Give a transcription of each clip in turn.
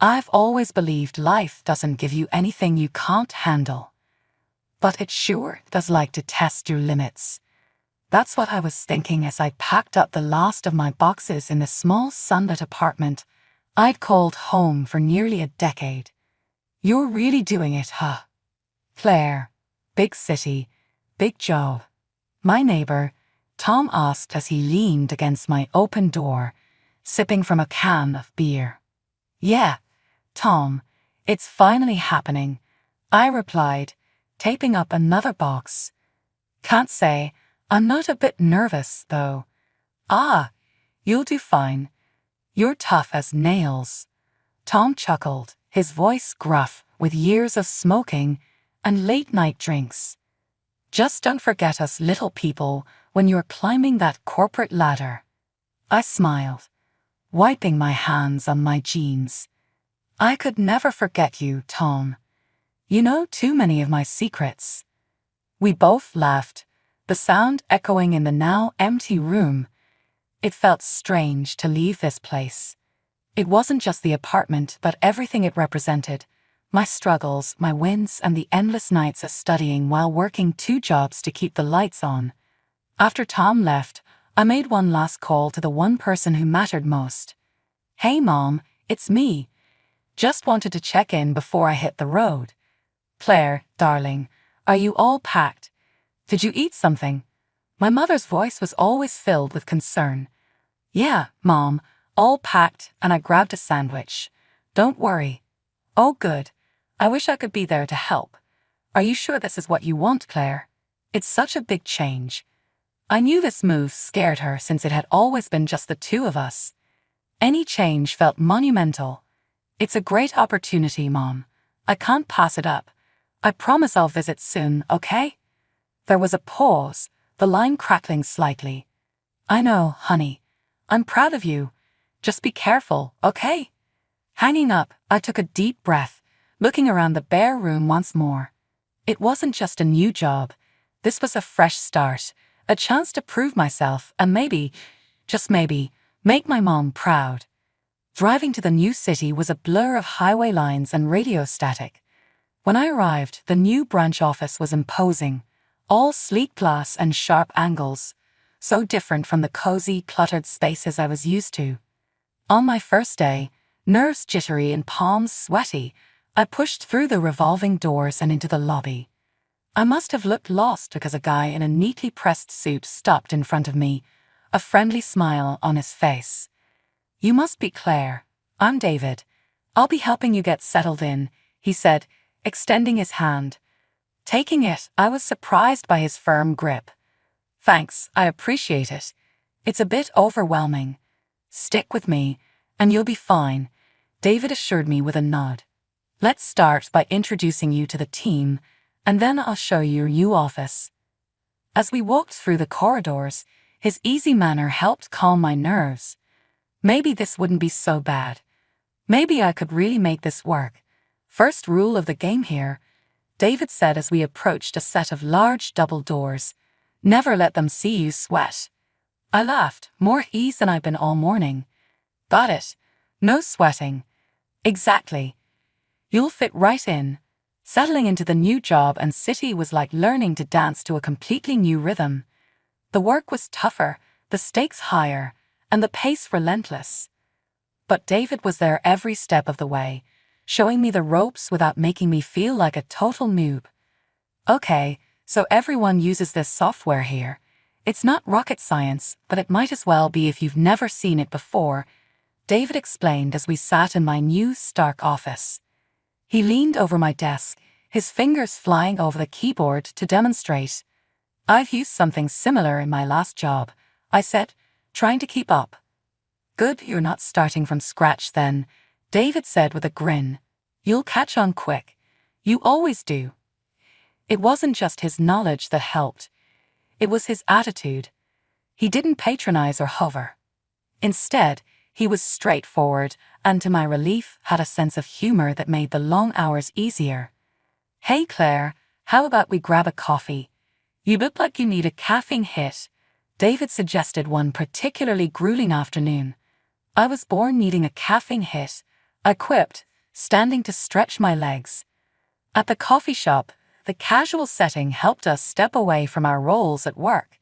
I've always believed life doesn't give you anything you can't handle. But it sure does like to test your limits. That's what I was thinking as I packed up the last of my boxes in the small sunlit apartment I'd called home for nearly a decade. You're really doing it, huh? Claire, big city, big job. My neighbor, Tom asked as he leaned against my open door, sipping from a can of beer. Yeah, Tom, it's finally happening, I replied, taping up another box. Can't say I'm not a bit nervous, though. Ah, you'll do fine. You're tough as nails. Tom chuckled, his voice gruff with years of smoking and late-night drinks. Just don't forget us little people when you're climbing that corporate ladder. I smiled, wiping my hands on my jeans. I could never forget you, Tom. You know too many of my secrets. We both laughed, the sound echoing in the now empty room. It felt strange to leave this place. It wasn't just the apartment, but everything it represented. My struggles, my wins, and the endless nights of studying while working 2 jobs to keep the lights on. After Tom left, I made one last call to the one person who mattered most. Hey Mom, it's me. Just wanted to check in before I hit the road. Claire, darling, are you all packed? Did you eat something? My mother's voice was always filled with concern. Yeah, Mom, all packed, and I grabbed a sandwich. Don't worry. Oh, good. I wish I could be there to help. Are you sure this is what you want, Claire? It's such a big change. I knew this move scared her since it had always been just the 2 of us. Any change felt monumental. It's a great opportunity, Mom. I can't pass it up. I promise I'll visit soon, okay? There was a pause, the line crackling slightly. I know, honey. I'm proud of you. Just be careful, okay? Hanging up, I took a deep breath, looking around the bare room once more. It wasn't just a new job. This was a fresh start, a chance to prove myself and maybe, just maybe, make my mom proud. Driving to the new city was a blur of highway lines and radio static. When I arrived, the new branch office was imposing, all sleek glass and sharp angles, so different from the cozy, cluttered spaces I was used to. On my first day, nerves jittery and palms sweaty, I pushed through the revolving doors and into the lobby. I must have looked lost because a guy in a neatly pressed suit stopped in front of me, a friendly smile on his face. You must be Claire. I'm David. I'll be helping you get settled in, he said, extending his hand. Taking it, I was surprised by his firm grip. Thanks, I appreciate it. It's a bit overwhelming. Stick with me, and you'll be fine, David assured me with a nod. Let's start by introducing you to the team, and then I'll show you your new office. As we walked through the corridors, his easy manner helped calm my nerves. Maybe this wouldn't be so bad. Maybe I could really make this work. First rule of the game here, David said as we approached a set of large double doors. Never let them see you sweat. I laughed, more at ease than I've been all morning. Got it. No sweating. Exactly. You'll fit right in. Settling into the new job and city was like learning to dance to a completely new rhythm. The work was tougher, the stakes higher, and the pace relentless. But David was there every step of the way, showing me the ropes without making me feel like a total noob. Okay, so everyone uses this software here. It's not rocket science, but it might as well be if you've never seen it before, David explained as we sat in my new stark office. He leaned over my desk, his fingers flying over the keyboard to demonstrate. I've used something similar in my last job, I said, trying to keep up. Good, you're not starting from scratch then, David said with a grin. You'll catch on quick. You always do. It wasn't just his knowledge that helped. It was his attitude. He didn't patronize or hover. Instead, he was straightforward and, to my relief, had a sense of humor that made the long hours easier. Hey Claire, how about we grab a coffee? You look like you need a caffeine hit, David suggested one particularly grueling afternoon. I was born needing a caffeine hit, I quipped, standing to stretch my legs. At the coffee shop, the casual setting helped us step away from our roles at work.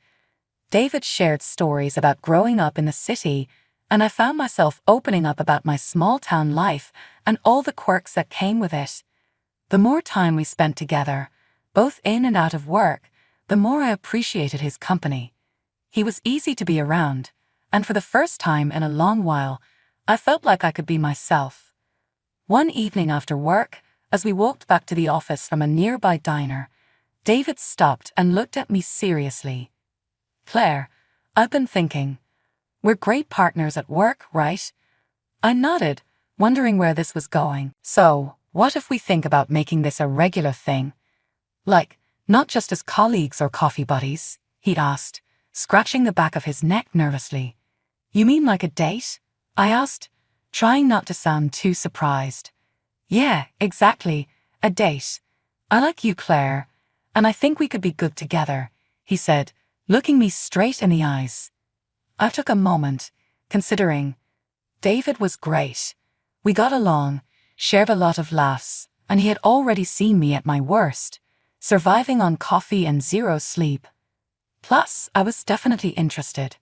David shared stories about growing up in the city, and I found myself opening up about my small-town life and all the quirks that came with it. The more time we spent together, both in and out of work, the more I appreciated his company. He was easy to be around, and for the first time in a long while, I felt like I could be myself. One evening after work, as we walked back to the office from a nearby diner, David stopped and looked at me seriously. "Claire, I've been thinking. We're great partners at work, right?" I nodded, wondering where this was going. "So, what if we think about making this a regular thing? Like, not just as colleagues or coffee buddies?" he asked, scratching the back of his neck nervously. "You mean like a date?" I asked, trying not to sound too surprised. "Yeah, exactly, a date. I like you, Claire, and I think we could be good together," he said, looking me straight in the eyes. I took a moment, considering. David was great. We got along, shared a lot of laughs, and he had already seen me at my worst, surviving on coffee and zero sleep. Plus, I was definitely interested.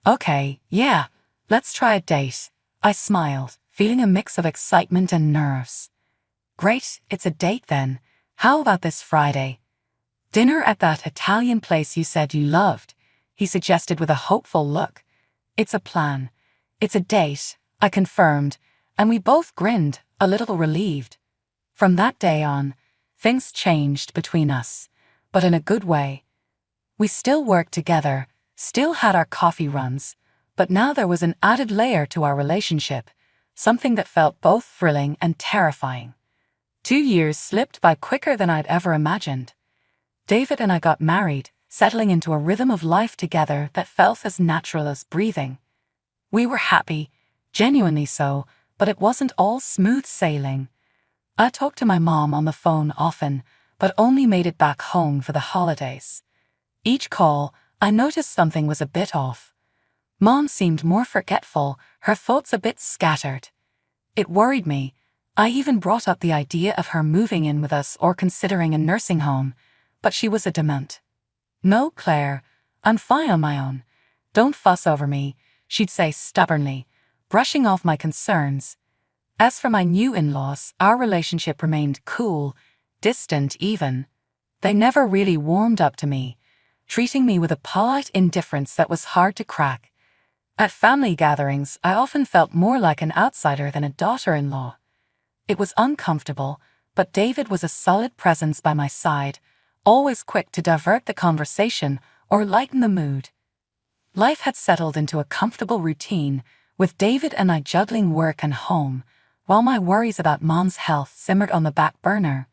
"Okay, yeah, let's try a date," I smiled, feeling a mix of excitement and nerves. "Great, it's a date then. How about this Friday? Dinner at that Italian place you said you loved," he suggested with a hopeful look. "It's a plan. It's a date," I confirmed, and we both grinned, a little relieved. From that day on, things changed between us, but in a good way. We still worked together, still had our coffee runs, but now there was an added layer to our relationship, something that felt both thrilling and terrifying. 2 years slipped by quicker than I'd ever imagined. David and I got married, settling into a rhythm of life together that felt as natural as breathing. We were happy, genuinely so, but it wasn't all smooth sailing. I talked to my mom on the phone often, but only made it back home for the holidays. Each call, I noticed something was a bit off. Mom seemed more forgetful, her thoughts a bit scattered. It worried me. I even brought up the idea of her moving in with us or considering a nursing home, but she was adamant. "No, Claire, I'm fine on my own. Don't fuss over me," she'd say stubbornly, brushing off my concerns. As for my new in-laws, our relationship remained cool, distant even. They never really warmed up to me, treating me with a polite indifference that was hard to crack. At family gatherings, I often felt more like an outsider than a daughter-in-law. It was uncomfortable, but David was a solid presence by my side, always quick to divert the conversation or lighten the mood. Life had settled into a comfortable routine, with David and I juggling work and home, while my worries about Mom's health simmered on the back burner.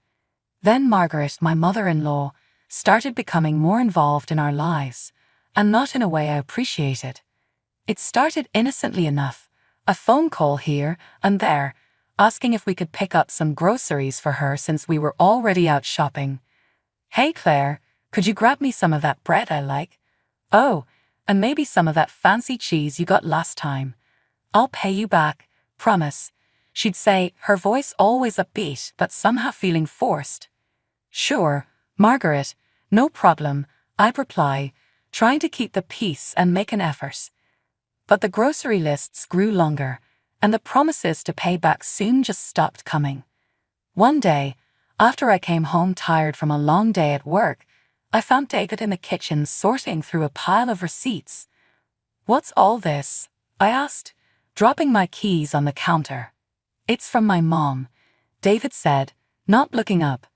Then Margaret, my mother-in-law, started becoming more involved in our lives, and not in a way I appreciated. It started innocently enough, a phone call here and there, asking if we could pick up some groceries for her since we were already out shopping. "Hey Claire, could you grab me some of that bread I like? Oh, and maybe some of that fancy cheese you got last time. I'll pay you back, promise," she'd say, her voice always upbeat but somehow feeling forced. "Sure, Margaret, no problem," I'd reply, trying to keep the peace and make an effort. But the grocery lists grew longer, and the promises to pay back soon just stopped coming. One day, after I came home tired from a long day at work, I found David in the kitchen sorting through a pile of receipts. "What's all this?" I asked, dropping my keys on the counter. "It's from my mom," David said, not looking up.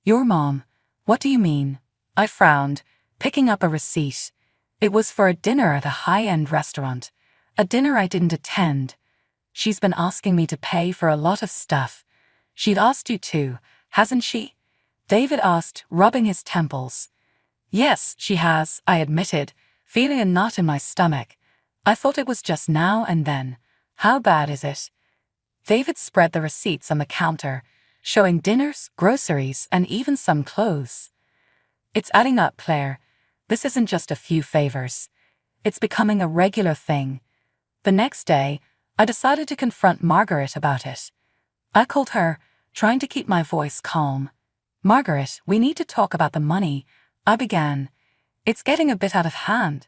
"Your mom? What do you mean?" I frowned, picking up a receipt. It was for a dinner at a high-end restaurant, a dinner I didn't attend. "She's been asking me to pay for a lot of stuff. She'd asked you too, hasn't she?" David asked, rubbing his temples. "Yes, she has," I admitted, feeling a knot in my stomach. "I thought it was just now and then. How bad is it?" David spread the receipts on the counter, showing dinners, groceries, and even some clothes. "It's adding up, Claire. This isn't just a few favors. It's becoming a regular thing." The next day, I decided to confront Margaret about it. I called her, trying to keep my voice calm. Margaret, we need to talk about the money, I began. It's getting a bit out of hand.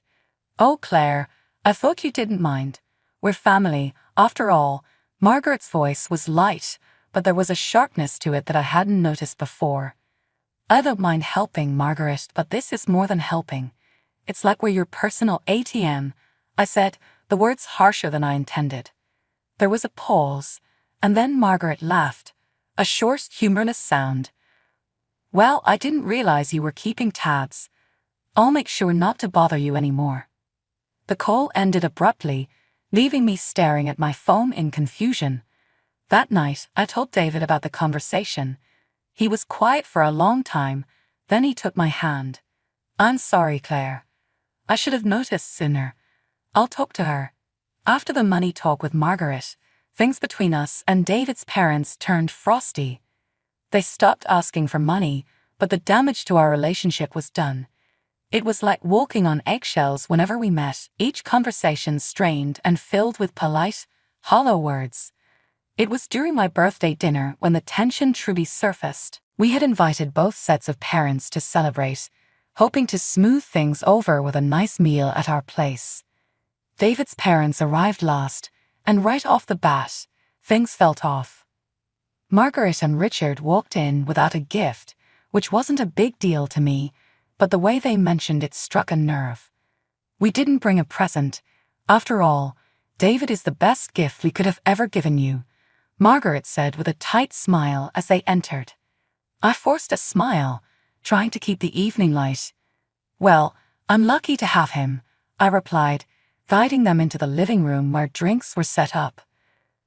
Oh, Claire, I thought you didn't mind. We're family, after all. Margaret's voice was light, but there was a sharpness to it that I hadn't noticed before. I don't mind helping, Margaret, but this is more than helping. It's like we're your personal ATM, I said, the words harsher than I intended. There was a pause, and then Margaret laughed, a short, humorless sound. Well, I didn't realize you were keeping tabs. I'll make sure not to bother you anymore. The call ended abruptly, leaving me staring at my phone in confusion. That night, I told David about the conversation. He was quiet for a long time, then he took my hand. I'm sorry, Claire. I should have noticed sooner. I'll talk to her. After the money talk with Margaret, things between us and David's parents turned frosty. They stopped asking for money, but the damage to our relationship was done. It was like walking on eggshells whenever we met, each conversation strained and filled with polite, hollow words. It was during my birthday dinner when the tension truly surfaced. We had invited both sets of parents to celebrate, hoping to smooth things over with a nice meal at our place. David's parents arrived last, and right off the bat, things felt off. Margaret and Richard walked in without a gift, which wasn't a big deal to me, but the way they mentioned it struck a nerve. We didn't bring a present. After all, David is the best gift we could have ever given you, Margaret said with a tight smile as they entered. I forced a smile, trying to keep the evening light. Well, I'm lucky to have him, I replied, guiding them into the living room where drinks were set up.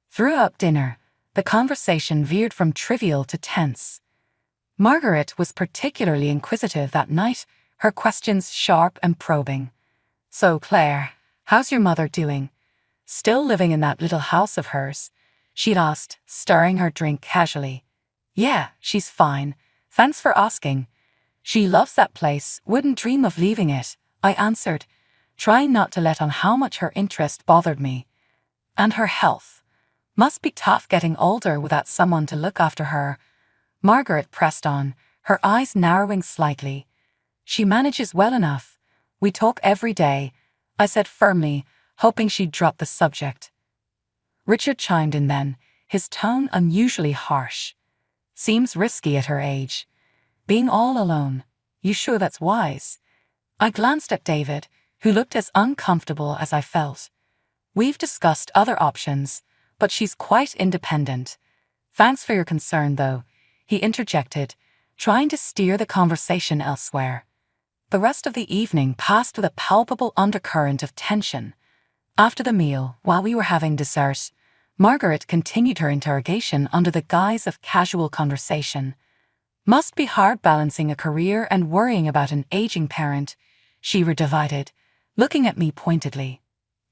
Throughout dinner, the conversation veered from trivial to tense. Margaret was particularly inquisitive that night, her questions sharp and probing. So, Claire, how's your mother doing? Still living in that little house of hers? She'd asked, stirring her drink casually. Yeah, she's fine. Thanks for asking. She loves that place, wouldn't dream of leaving it, I answered, trying not to let on how much her interest bothered me. And her health. Must be tough getting older without someone to look after her. Margaret pressed on, her eyes narrowing slightly. She manages well enough. We talk every day, I said firmly, hoping she'd drop the subject. Richard chimed in then, his tone unusually harsh. Seems risky at her age. Being all alone. You sure that's wise? I glanced at David, who looked as uncomfortable as I felt. We've discussed other options, but she's quite independent. Thanks for your concern, though, he interjected, trying to steer the conversation elsewhere. The rest of the evening passed with a palpable undercurrent of tension. After the meal, while we were having dessert, Margaret continued her interrogation under the guise of casual conversation. Must be hard balancing a career and worrying about an aging parent, she redivided, looking at me pointedly.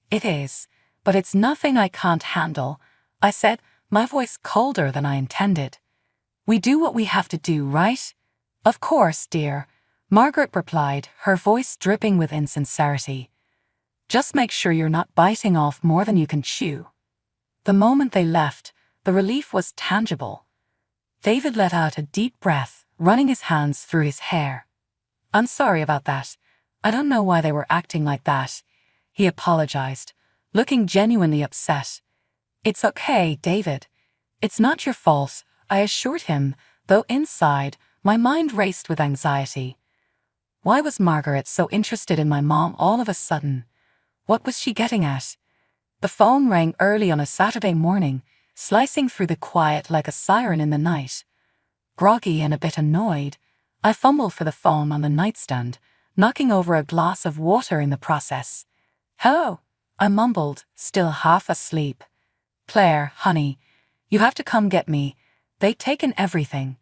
It is, but it's nothing I can't handle, I said, my voice colder than I intended. We do what we have to do, right? Of course, dear, Margaret replied, her voice dripping with insincerity. Just make sure you're not biting off more than you can chew. The moment they left, the relief was tangible. David let out a deep breath, running his hands through his hair. I'm sorry about that. I don't know why they were acting like that, he apologized, looking genuinely upset. It's okay, David. It's not your fault, I assured him, though inside, my mind raced with anxiety. Why was Margaret so interested in my mom all of a sudden? What was she getting at? The phone rang early on a Saturday morning, slicing through the quiet like a siren in the night. Groggy and a bit annoyed, I fumbled for the phone on the nightstand, knocking over a glass of water in the process. Hello, I mumbled, still half asleep. Claire, honey, you have to come get me. They'd taken everything.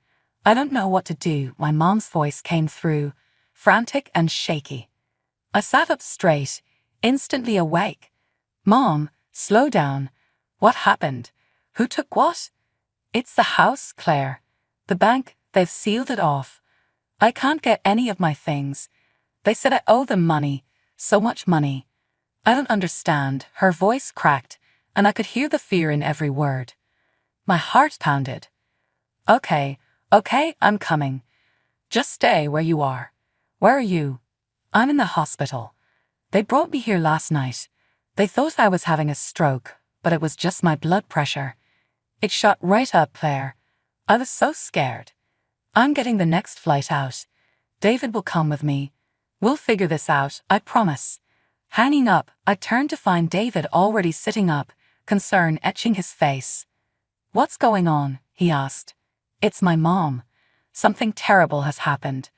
I don't know what to do, my mom's voice came through, frantic and shaky. I sat up straight, instantly awake. Mom, slow down. What happened? Who took what? It's the house, Claire. The bank, they've sealed it off. I can't get any of my things. They said I owe them money, so much money. I don't understand, her voice cracked, and I could hear the fear in every word. My heart pounded. Okay, I'm coming. Just stay where you are. Where are you? I'm in the hospital. They brought me here last night. They thought I was having a stroke, but it was just my blood pressure. It shot right up, Claire. I was so scared. I'm getting the next flight out. David will come with me. We'll figure this out, I promise. Hanging up, I turned to find David already sitting up, concern etching his face. What's going on? He asked. It's my mom. Something terrible has happened.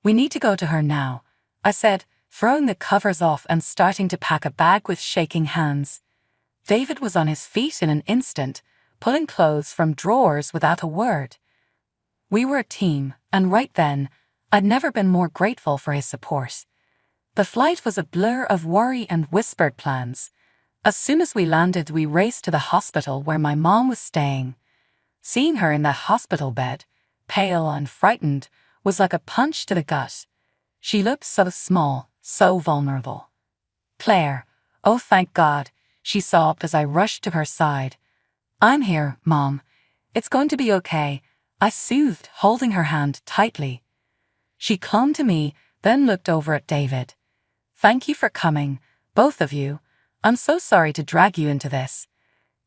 We need to go to her now, I said, throwing the covers off and starting to pack a bag with shaking hands. David was on his feet in an instant, pulling clothes from drawers without a word. We were a team, and right then, I'd never been more grateful for his support. The flight was a blur of worry and whispered plans. As soon as we landed, we raced to the hospital where my mom was staying. Seeing her in the hospital bed, pale and frightened, was like a punch to the gut. She looked so small, so vulnerable. Claire, oh thank God, she sobbed as I rushed to her side. I'm here, Mom. It's going to be okay, I soothed, holding her hand tightly. She clung to me, then looked over at David. Thank you for coming, both of you. I'm so sorry to drag you into this.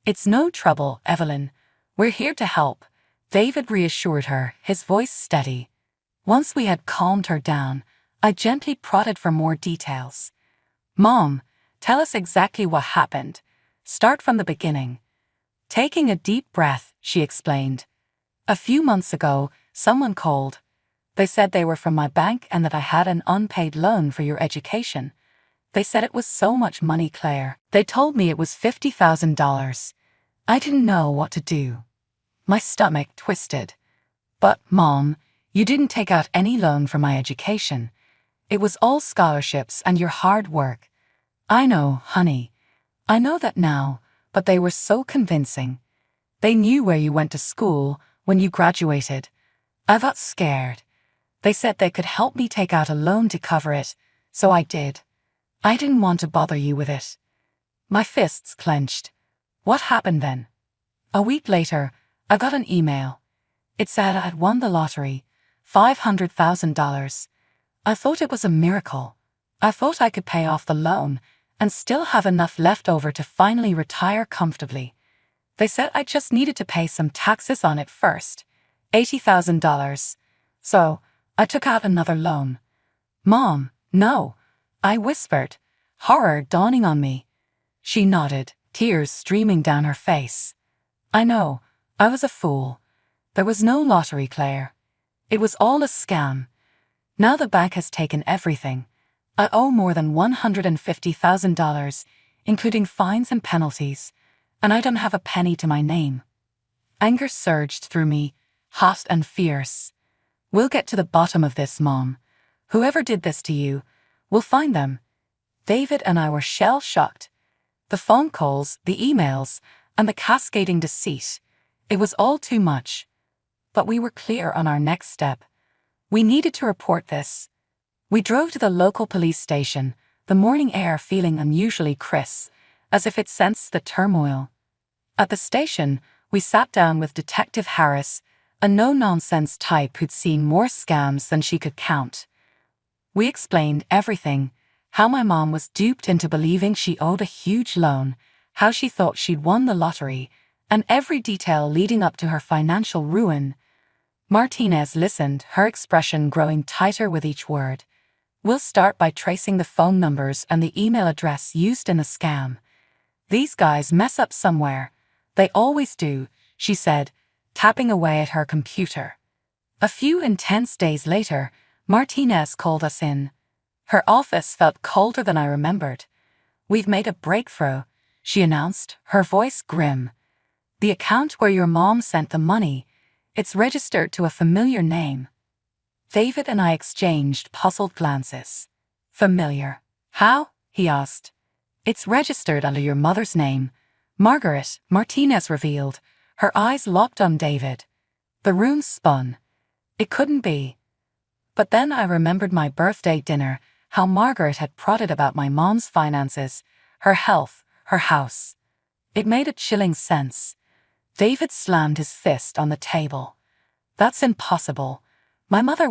It's no trouble, Evelyn. We're here to help, David reassured her, his voice steady. Once we had calmed her down, I gently prodded for more details. Mom, tell us exactly what happened. Start from the beginning. Taking a deep breath, she explained. A few months ago, someone called. They said they were from my bank and that I had an unpaid loan for your education. They said it was so much money, Claire. They told me it was $50,000. I didn't know what to do. My stomach twisted. But, Mom, you didn't take out any loan for my education. It was all scholarships and your hard work. I know, honey. I know that now, but they were so convincing. They knew where you went to school, when you graduated. I got scared. They said they could help me take out a loan to cover it, so I did. I didn't want to bother you with it. My fists clenched. What happened then? A week later, I got an email. It said I had won the lottery, $500,000. I thought it was a miracle. I thought I could pay off the loan and still have enough left over to finally retire comfortably. They said I just needed to pay some taxes on it first, $80,000. So, I took out another loan. Mom, no, I whispered, horror dawning on me. She nodded, tears streaming down her face. I know, I was a fool. There was no lottery, Claire. It was all a scam. Now the bank has taken everything. I owe more than $150,000, including fines and penalties, and I don't have a penny to my name. Anger surged through me, hot and fierce. We'll get to the bottom of this, Mom. Whoever did this to you, we'll find them. David and I were shell-shocked. The phone calls, the emails, and the cascading deceit. It was all too much. But we were clear on our next step. We needed to report this. We drove to the local police station, the morning air feeling unusually crisp, as if it sensed the turmoil. At the station, we sat down with Detective Harris, a no-nonsense type who'd seen more scams than she could count. We explained everything, how my mom was duped into believing she owed a huge loan, how she thought she'd won the lottery, and every detail leading up to her financial ruin. Martinez listened, her expression growing tighter with each word. We'll start by tracing the phone numbers and the email address used in the scam. These guys mess up somewhere. They always do, she said, tapping away at her computer. A few intense days later, Martinez called us in. Her office felt colder than I remembered. We've made a breakthrough, she announced, her voice grim. The account where your mom sent the money, it's registered to a familiar name. David and I exchanged puzzled glances. Familiar? How? He asked. It's registered under your mother's name. Margaret, Martinez revealed, her eyes locked on David. The room spun. It couldn't be. But then I remembered my birthday dinner, how Margaret had prodded about my mom's finances, her health, her house. It made a chilling sense. David slammed his fist on the table. That's impossible. My mother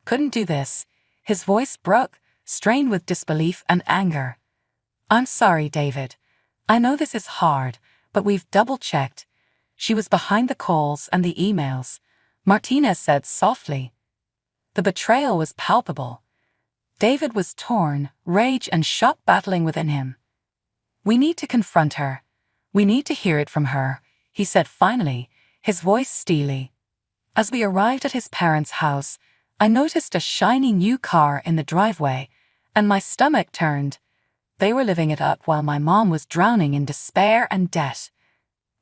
couldn't do this. His voice broke, strained with disbelief and anger. I'm sorry, David. I know this is hard, but we've double-checked. She was behind the calls and the emails, Martinez said softly. The betrayal was palpable. David was torn, rage and shock battling within him. We need to confront her. We need to hear it from her, he said finally, his voice steely. As we arrived at his parents' house, I noticed a shiny new car in the driveway, and my stomach turned. They were living it up while my mom was drowning in despair and debt.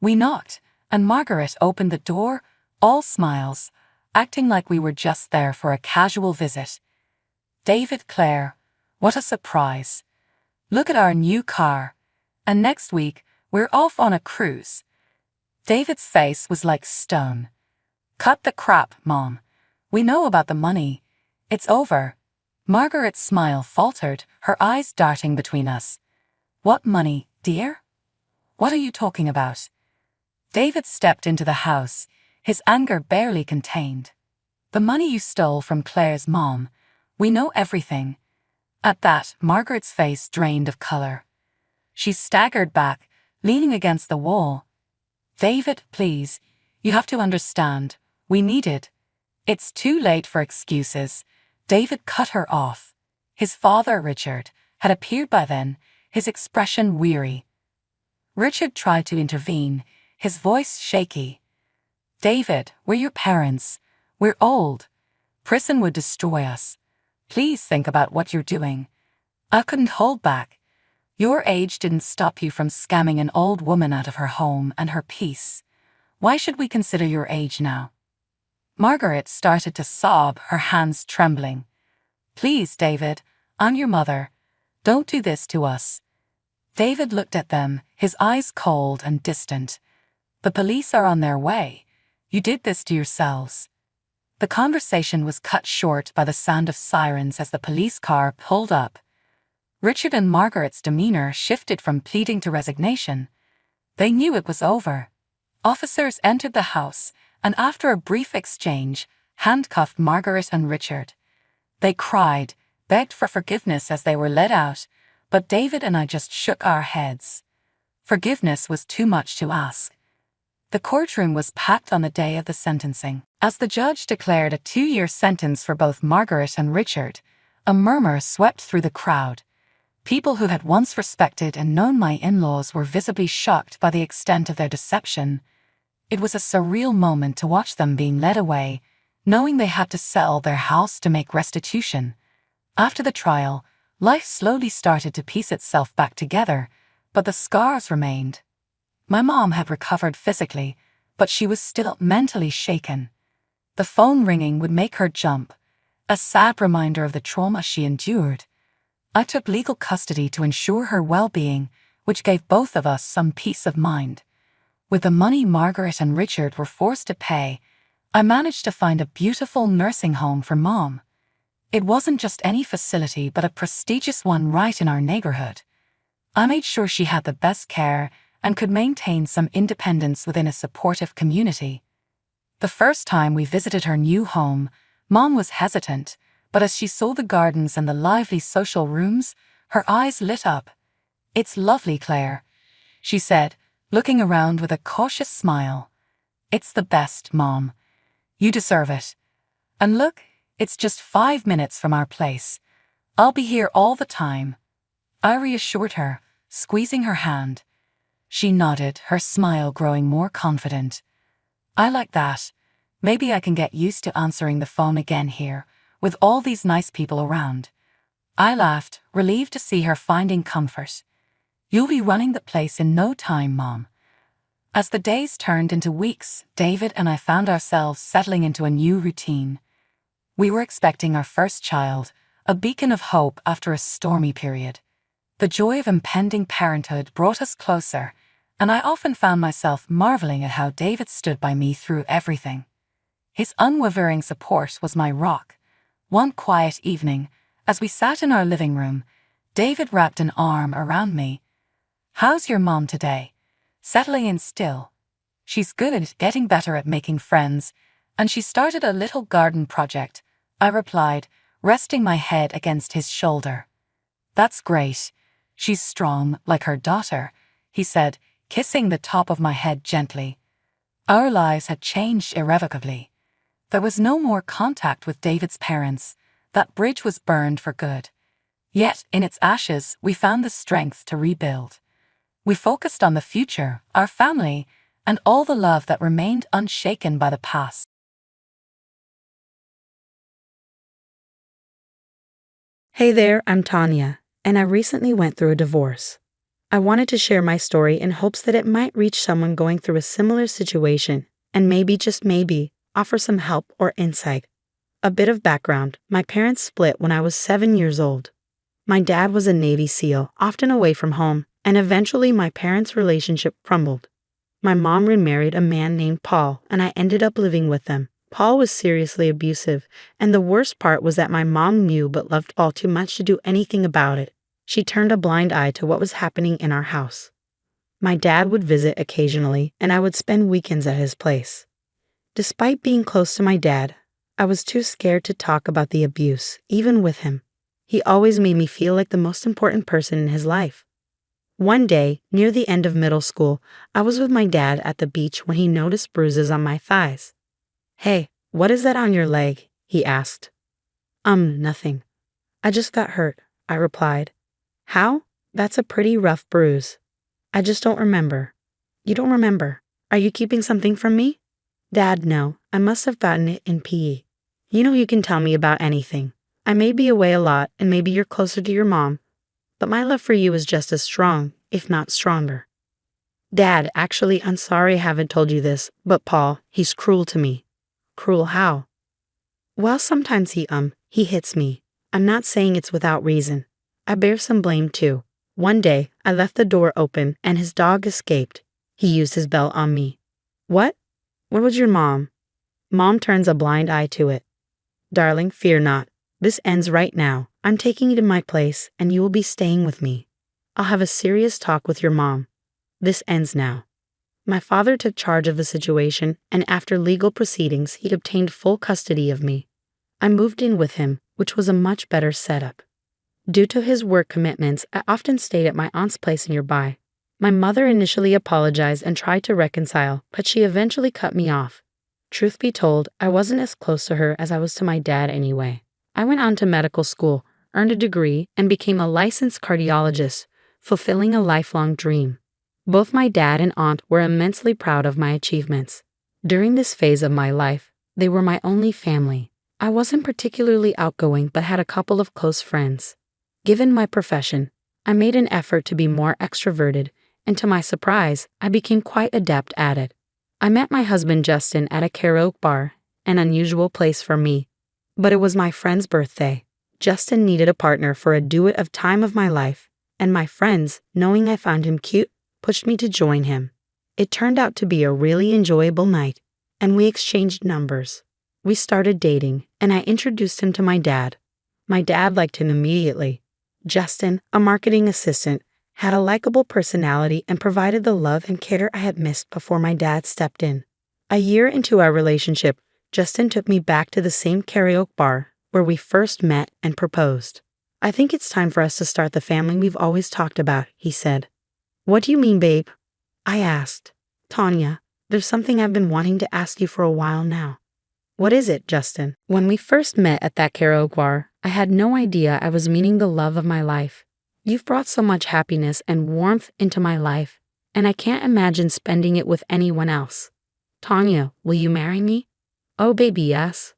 We knocked, and Margaret opened the door, all smiles, acting like we were just there for a casual visit. David, Claire, what a surprise. Look at our new car. And next week, we're off on a cruise. David's face was like stone. Cut the crap, Mom. We know about the money. It's over. Margaret's smile faltered, her eyes darting between us. What money, dear? What are you talking about? David stepped into the house, his anger barely contained. The money you stole from Claire's mom. We know everything. At that, Margaret's face drained of color. She staggered back, leaning against the wall. David, please, you have to understand. We need it. It's too late for excuses. David cut her off. His father, Richard, had appeared by then, his expression weary. Richard tried to intervene, his voice shaky. David, we're your parents. We're old. Prison would destroy us. Please think about what you're doing. I couldn't hold back. Your age didn't stop you from scamming an old woman out of her home and her peace. Why should we consider your age now? Margaret started to sob, her hands trembling. Please, David, I'm your mother. Don't do this to us. David looked at them, his eyes cold and distant. The police are on their way. You did this to yourselves. The conversation was cut short by the sound of sirens as the police car pulled up. Richard and Margaret's demeanor shifted from pleading to resignation. They knew it was over. Officers entered the house, and after a brief exchange, handcuffed Margaret and Richard. They cried, begged for forgiveness as they were led out, but David and I just shook our heads. Forgiveness was too much to ask. The courtroom was packed on the day of the sentencing. As the judge declared a 2-year sentence for both Margaret and Richard, a murmur swept through the crowd. People who had once respected and known my in-laws were visibly shocked by the extent of their deception. It was a surreal moment to watch them being led away, knowing they had to sell their house to make restitution. After the trial, life slowly started to piece itself back together, but the scars remained. My mom had recovered physically, but she was still mentally shaken. The phone ringing would make her jump, a sad reminder of the trauma she endured. I took legal custody to ensure her well-being, which gave both of us some peace of mind. With the money Margaret and Richard were forced to pay, I managed to find a beautiful nursing home for Mom. It wasn't just any facility but a prestigious one right in our neighborhood. I made sure she had the best care and could maintain some independence within a supportive community. The first time we visited her new home, Mom was hesitant, but as she saw the gardens and the lively social rooms, her eyes lit up. It's lovely, Claire, she said, looking around with a cautious smile. It's the best, Mom. You deserve it. And look, it's just 5 minutes from our place. I'll be here all the time. I reassured her, squeezing her hand. She nodded, her smile growing more confident. I like that. Maybe I can get used to answering the phone again here, with all these nice people around. I laughed, relieved to see her finding comfort. You'll be running the place in no time, Mom. As the days turned into weeks, David and I found ourselves settling into a new routine. We were expecting our first child, a beacon of hope after a stormy period. The joy of impending parenthood brought us closer, and I often found myself marveling at how David stood by me through everything. His unwavering support was my rock. One quiet evening, as we sat in our living room, David wrapped an arm around me. How's your mom today? Settling in still? She's good at getting better at making friends, and she started a little garden project," I replied, resting my head against his shoulder. "That's great. She's strong, like her daughter," he said, kissing the top of my head gently. Our lives had changed irrevocably. There was no more contact with David's parents. That bridge was burned for good. Yet, in its ashes, we found the strength to rebuild. We focused on the future, our family, and all the love that remained unshaken by the past. Hey there, I'm Tanya, and I recently went through a divorce. I wanted to share my story in hopes that it might reach someone going through a similar situation, and maybe, just maybe, offer some help or insight. A bit of background: my parents split when I was 7 years old. My dad was a Navy SEAL, often away from home, and eventually my parents' relationship crumbled. My mom remarried a man named Paul, and I ended up living with them. Paul was seriously abusive, and the worst part was that my mom knew but loved Paul too much to do anything about it. She turned a blind eye to what was happening in our house. My dad would visit occasionally, and I would spend weekends at his place. Despite being close to my dad, I was too scared to talk about the abuse, even with him. He always made me feel like the most important person in his life. One day, near the end of middle school, I was with my dad at the beach when he noticed bruises on my thighs. "Hey, what is that on your leg?" he asked. Nothing. I just got hurt," I replied. "How? That's a pretty rough bruise." "I just don't remember." "You don't remember? Are you keeping something from me?" "Dad, no. I must have gotten it in PE. You know you can tell me about anything. I may be away a lot, and maybe you're closer to your mom, but my love for you is just as strong, if not stronger." "Dad, actually, I'm sorry I haven't told you this, but Paul, he's cruel to me." "Cruel how?" "Well, sometimes he hits me. I'm not saying it's without reason. I bear some blame too. One day, I left the door open and his dog escaped. He used his belt on me." "What? Where was your mom?" Mom turns a blind eye to it. "Darling, fear not. This ends right now. I'm taking you to my place, and you will be staying with me. I'll have a serious talk with your mom. This ends now." My father took charge of the situation, and after legal proceedings, he obtained full custody of me. I moved in with him, which was a much better setup. Due to his work commitments, I often stayed at my aunt's place nearby. My mother initially apologized and tried to reconcile, but she eventually cut me off. Truth be told, I wasn't as close to her as I was to my dad anyway. I went on to medical school, earned a degree, and became a licensed cardiologist, fulfilling a lifelong dream. Both my dad and aunt were immensely proud of my achievements. During this phase of my life, they were my only family. I wasn't particularly outgoing but had a couple of close friends. Given my profession, I made an effort to be more extroverted, and to my surprise, I became quite adept at it. I met my husband Justin at a karaoke bar, an unusual place for me. But it was my friend's birthday. Justin needed a partner for a duet of Time of My Life, and my friends, knowing I found him cute, pushed me to join him. It turned out to be a really enjoyable night, and we exchanged numbers. We started dating, and I introduced him to my dad. My dad liked him immediately. Justin, a marketing assistant, had a likable personality and provided the love and care I had missed before my dad stepped in. A year into our relationship, Justin took me back to the same karaoke bar where we first met and proposed. "I think it's time for us to start the family we've always talked about," he said. "What do you mean, babe?" I asked. "Tanya, there's something I've been wanting to ask you for a while now." "What is it, Justin?" "When we first met at that karaoke bar, I had no idea I was meeting the love of my life. You've brought so much happiness and warmth into my life, and I can't imagine spending it with anyone else. Tanya, will you marry me?" "Oh, baby, yes."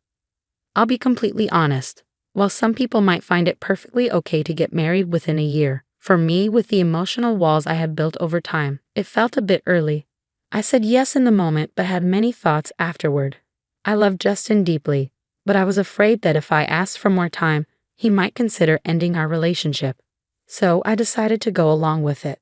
I'll be completely honest. While some people might find it perfectly okay to get married within a year, for me, with the emotional walls I had built over time, it felt a bit early. I said yes in the moment but had many thoughts afterward. I loved Justin deeply, but I was afraid that if I asked for more time, he might consider ending our relationship. So I decided to go along with it.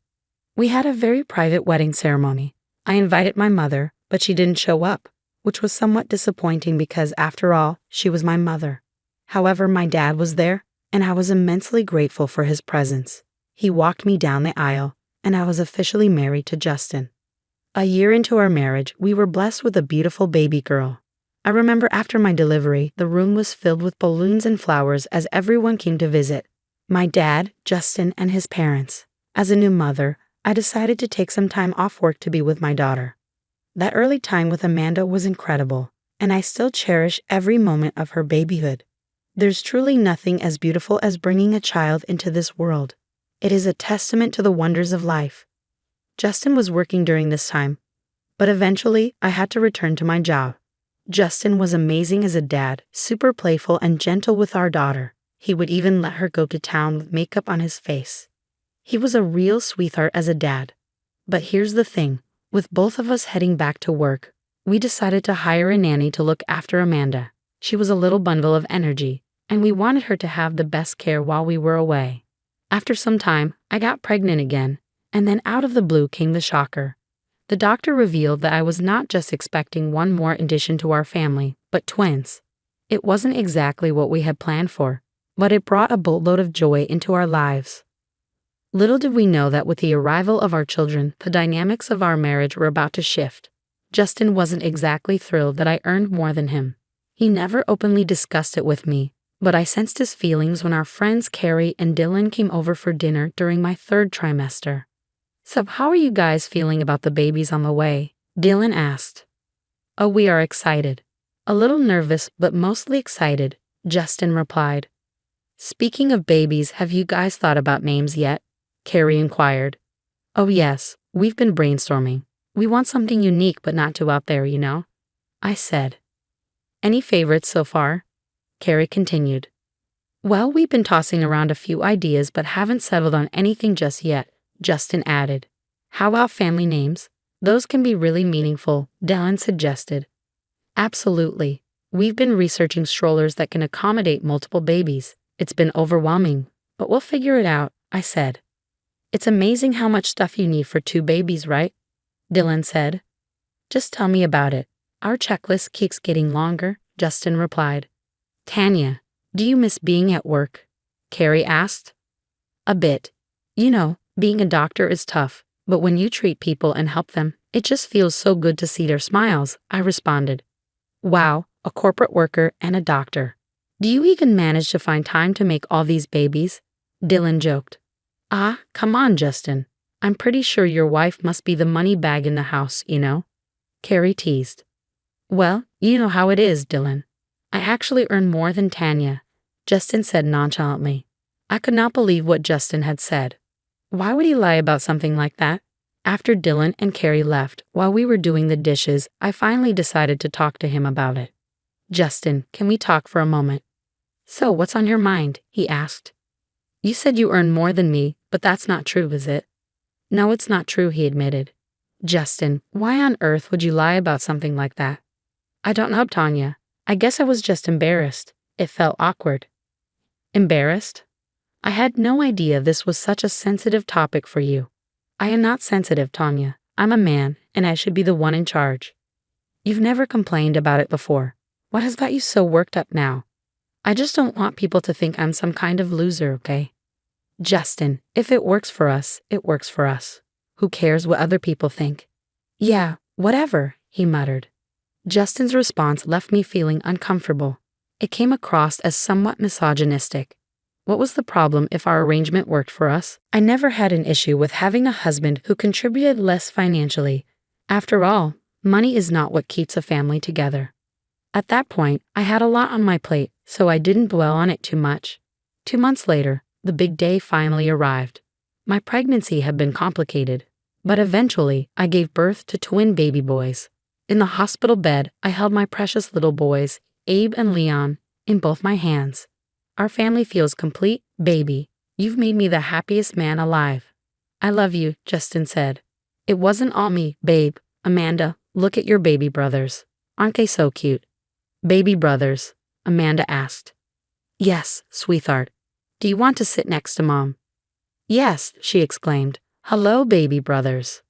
We had a very private wedding ceremony. I invited my mother, but she didn't show up, which was somewhat disappointing because, after all, she was my mother. However, my dad was there, and I was immensely grateful for his presence. He walked me down the aisle, and I was officially married to Justin. A year into our marriage, we were blessed with a beautiful baby girl. I remember after my delivery, the room was filled with balloons and flowers as everyone came to visit. My dad, Justin, and his parents. As a new mother, I decided to take some time off work to be with my daughter. That early time with Amanda was incredible, and I still cherish every moment of her babyhood. There's truly nothing as beautiful as bringing a child into this world. It is a testament to the wonders of life. Justin was working during this time, but eventually I had to return to my job. Justin was amazing as a dad, super playful and gentle with our daughter. He would even let her go to town with makeup on his face. He was a real sweetheart as a dad. But here's the thing, with both of us heading back to work, we decided to hire a nanny to look after Amanda. She was a little bundle of energy, and we wanted her to have the best care while we were away. After some time, I got pregnant again, and then out of the blue came the shocker. The doctor revealed that I was not just expecting one more addition to our family, but twins. It wasn't exactly what we had planned for, but it brought a boatload of joy into our lives. Little did we know that with the arrival of our children, the dynamics of our marriage were about to shift. Justin wasn't exactly thrilled that I earned more than him. He never openly discussed it with me, but I sensed his feelings when our friends Carrie and Dylan came over for dinner during my third trimester. "So how are you guys feeling about the babies on the way?" Dylan asked. "Oh, we are excited. A little nervous, but mostly excited," Justin replied. "Speaking of babies, have you guys thought about names yet?" Carrie inquired. "Oh yes, we've been brainstorming. We want something unique but not too out there, you know," I said. "Any favorites so far?" Carrie continued. "Well, we've been tossing around a few ideas but haven't settled on anything just yet," Justin added. "How about family names? Those can be really meaningful," Dylan suggested. "Absolutely. We've been researching strollers that can accommodate multiple babies. It's been overwhelming, but we'll figure it out," I said. "It's amazing how much stuff you need for 2 babies, right?" Dylan said. "Just tell me about it. Our checklist keeps getting longer," Justin replied. "Tanya, do you miss being at work?" Carrie asked. "A bit. You know, being a doctor is tough, but when you treat people and help them, it just feels so good to see their smiles," I responded. "Wow, a corporate worker and a doctor. Do you even manage to find time to make all these babies?" Dylan joked. "Ah, come on, Justin. I'm pretty sure your wife must be the money bag in the house, you know?" Carrie teased. "Well, you know how it is, Dylan. I actually earn more than Tanya," Justin said nonchalantly. I could not believe what Justin had said. Why would he lie about something like that? After Dylan and Carrie left, while we were doing the dishes, I finally decided to talk to him about it. "Justin, can we talk for a moment?" "So, what's on your mind?" he asked. "You said you earn more than me, but that's not true, is it?" "No, it's not true," he admitted. "Justin, why on earth would you lie about something like that?" "I don't know, Tanya. I guess I was just embarrassed. It felt awkward." "Embarrassed? I had no idea this was such a sensitive topic for you." "I am not sensitive, Tanya. I'm a man, and I should be the one in charge." "You've never complained about it before. What has got you so worked up now?" "I just don't want people to think I'm some kind of loser, okay?" "Justin, if it works for us, it works for us. Who cares what other people think?" "Yeah, whatever," he muttered. Justin's response left me feeling uncomfortable. It came across as somewhat misogynistic. What was the problem if our arrangement worked for us? I never had an issue with having a husband who contributed less financially. After all, money is not what keeps a family together. At that point, I had a lot on my plate, so I didn't dwell on it too much. 2 months later, the big day finally arrived. My pregnancy had been complicated, but eventually I gave birth to twin baby boys. In the hospital bed, I held my precious little boys, Abe and Leon, in both my hands. "Our family feels complete, baby. You've made me the happiest man alive." "I love you," Justin said. "It wasn't all me, babe. Amanda, look at your baby brothers. Aren't they so cute?" "Baby brothers?" Amanda asked. "Yes, sweetheart. Do you want to sit next to Mom?" "Yes," she exclaimed. "Hello, baby brothers."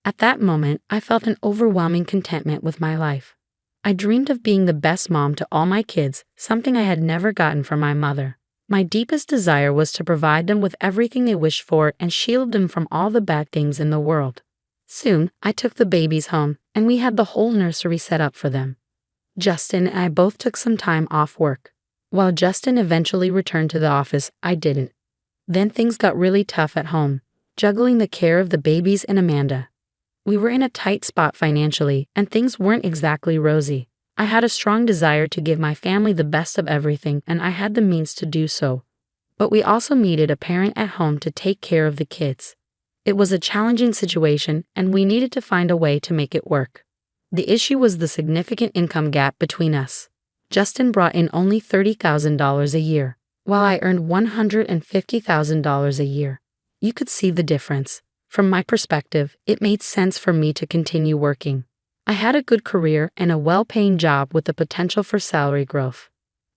At that moment, I felt an overwhelming contentment with my life. I dreamed of being the best mom to all my kids, something I had never gotten from my mother. My deepest desire was to provide them with everything they wished for and shield them from all the bad things in the world. Soon, I took the babies home, and we had the whole nursery set up for them. Justin and I both took some time off work. While Justin eventually returned to the office, I didn't. Then things got really tough at home, juggling the care of the babies and Amanda. We were in a tight spot financially, and things weren't exactly rosy. I had a strong desire to give my family the best of everything, and I had the means to do so. But we also needed a parent at home to take care of the kids. It was a challenging situation, and we needed to find a way to make it work. The issue was the significant income gap between us. Justin brought in only $30,000 a year, while I earned $150,000 a year. You could see the difference. From my perspective, it made sense for me to continue working. I had a good career and a well-paying job with the potential for salary growth.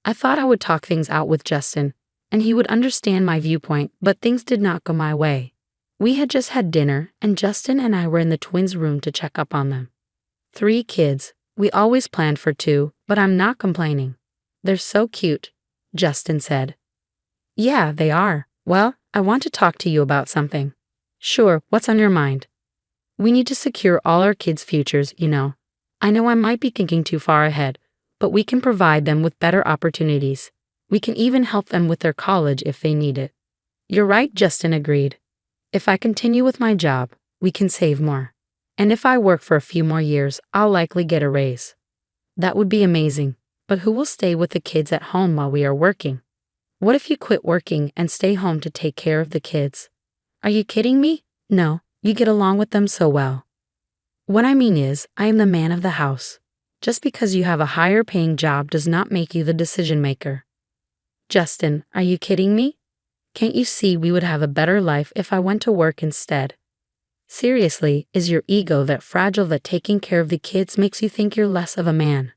I thought I would talk things out with Justin, and he would understand my viewpoint, but things did not go my way. We had just had dinner, and Justin and I were in the twins' room to check up on them. 3 kids. We always planned for 2, but I'm not complaining. They're so cute, Justin said. Yeah, they are. Well, I want to talk to you about something. Sure, what's on your mind? We need to secure all our kids' futures, you know. I know I might be thinking too far ahead, but we can provide them with better opportunities. We can even help them with their college if they need it. You're right, Justin agreed. If I continue with my job, we can save more. And if I work for a few more years, I'll likely get a raise. That would be amazing, but who will stay with the kids at home while we are working? What if you quit working and stay home to take care of the kids? Are you kidding me? No, you get along with them so well. What I mean is, I am the man of the house. Just because you have a higher paying job does not make you the decision maker. Justin, are you kidding me? Can't you see we would have a better life if I went to work instead? Seriously, is your ego that fragile that taking care of the kids makes you think you're less of a man?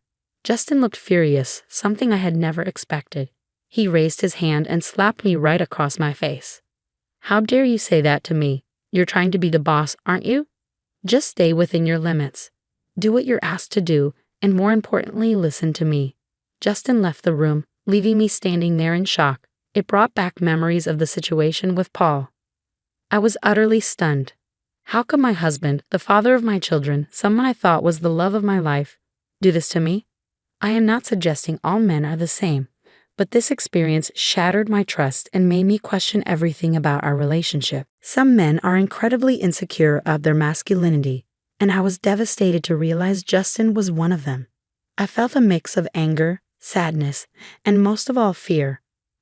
Justin looked furious, something I had never expected. He raised his hand and slapped me right across my face. How dare you say that to me? You're trying to be the boss, aren't you? Just stay within your limits. Do what you're asked to do, and more importantly, listen to me. Justin left the room, leaving me standing there in shock. It brought back memories of the situation with Paul. I was utterly stunned. How could my husband, the father of my children, someone I thought was the love of my life, do this to me? I am not suggesting all men are the same, but this experience shattered my trust and made me question everything about our relationship. Some men are incredibly insecure of their masculinity, and I was devastated to realize Justin was one of them. I felt a mix of anger, sadness, and most of all fear.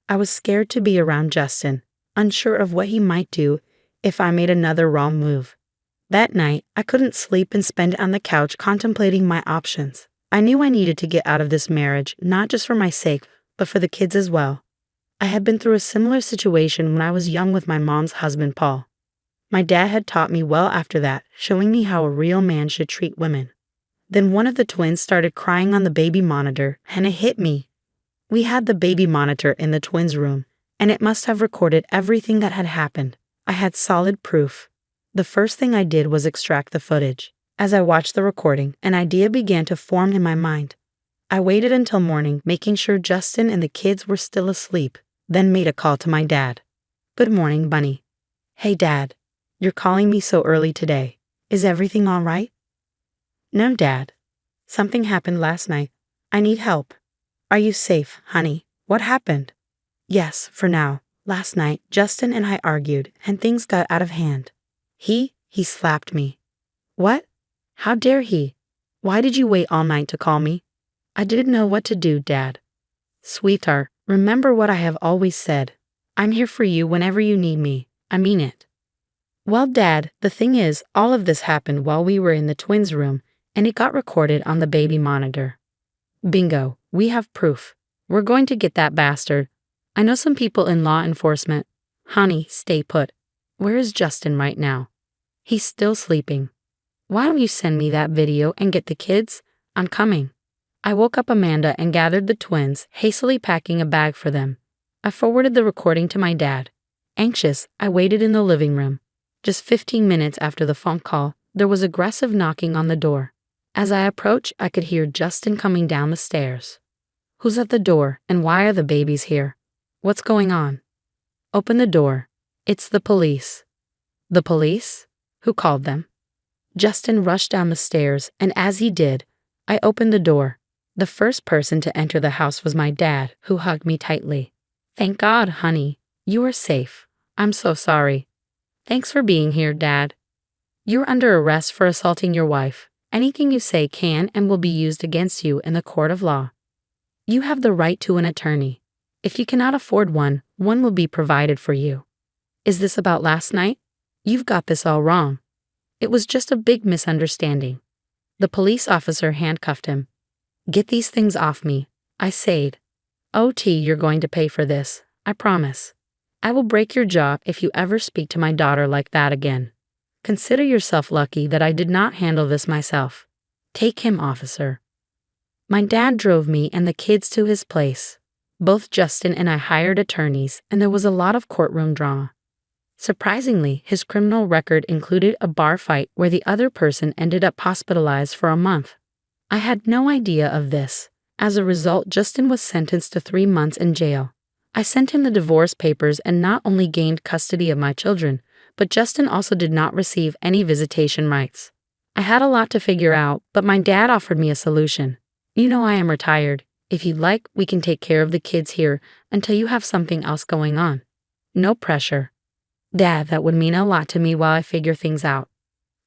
I was scared to be around Justin, unsure of what he might do if I made another wrong move. That night, I couldn't sleep and spent it on the couch contemplating my options. I knew I needed to get out of this marriage, not just for my sake, but for the kids as well. I had been through a similar situation when I was young with my mom's husband, Paul. My dad had taught me well after that, showing me how a real man should treat women. Then one of the twins started crying on the baby monitor, and it hit me. We had the baby monitor in the twins' room, and it must have recorded everything that had happened. I had solid proof. The first thing I did was extract the footage. As I watched the recording, an idea began to form in my mind. I waited until morning, making sure Justin and the kids were still asleep, then made a call to my dad. Good morning, Bunny. Hey, Dad. You're calling me so early today. Is everything all right? No, Dad. Something happened last night. I need help. Are you safe, honey? What happened? Yes, for now. Last night, Justin and I argued, and things got out of hand. He slapped me. What? How dare he? Why did you wait all night to call me? I didn't know what to do, Dad. Sweetheart, remember what I have always said. I'm here for you whenever you need me. I mean it. Well, Dad, the thing is, all of this happened while we were in the twins' room, and it got recorded on the baby monitor. Bingo, we have proof. We're going to get that bastard. I know some people in law enforcement. Honey, stay put. Where is Justin right now? He's still sleeping. Why don't you send me that video and get the kids? I'm coming. I woke up Amanda and gathered the twins, hastily packing a bag for them. I forwarded the recording to my dad. Anxious, I waited in the living room. Just 15 minutes after the phone call, there was aggressive knocking on the door. As I approached, I could hear Justin coming down the stairs. Who's at the door, and why are the babies here? What's going on? Open the door. It's the police. The police? Who called them? Justin rushed down the stairs, and as he did, I opened the door. The first person to enter the house was my dad, who hugged me tightly. "Thank God, honey. You are safe. I'm so sorry." "Thanks for being here, Dad." "You're under arrest for assaulting your wife. Anything you say can and will be used against you in the court of law. You have the right to an attorney. If you cannot afford one, one will be provided for you." "Is this about last night?" "You've got this all wrong. It was just a big misunderstanding." The police officer handcuffed him. "Get these things off me," I said. "OT, you're going to pay for this, I promise. I will break your jaw if you ever speak to my daughter like that again. Consider yourself lucky that I did not handle this myself. Take him, officer." My dad drove me and the kids to his place. Both Justin and I hired attorneys, and there was a lot of courtroom drama. Surprisingly, his criminal record included a bar fight where the other person ended up hospitalized for a month. I had no idea of this. As a result, Justin was sentenced to 3 months in jail. I sent him the divorce papers and not only gained custody of my children, but Justin also did not receive any visitation rights. I had a lot to figure out, but my dad offered me a solution. "You know I am retired. If you'd like, we can take care of the kids here until you have something else going on. No pressure." "Dad, that would mean a lot to me while I figure things out.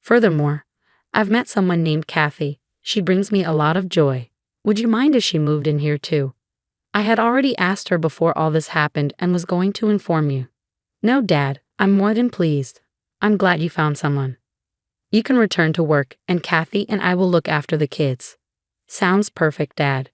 Furthermore, I've met someone named Kathy. She brings me a lot of joy. Would you mind if she moved in here too?" I had already asked her before all this happened and was going to inform you. "No, Dad, I'm more than pleased. I'm glad you found someone. You can return to work, and Kathy and I will look after the kids." "Sounds perfect, Dad."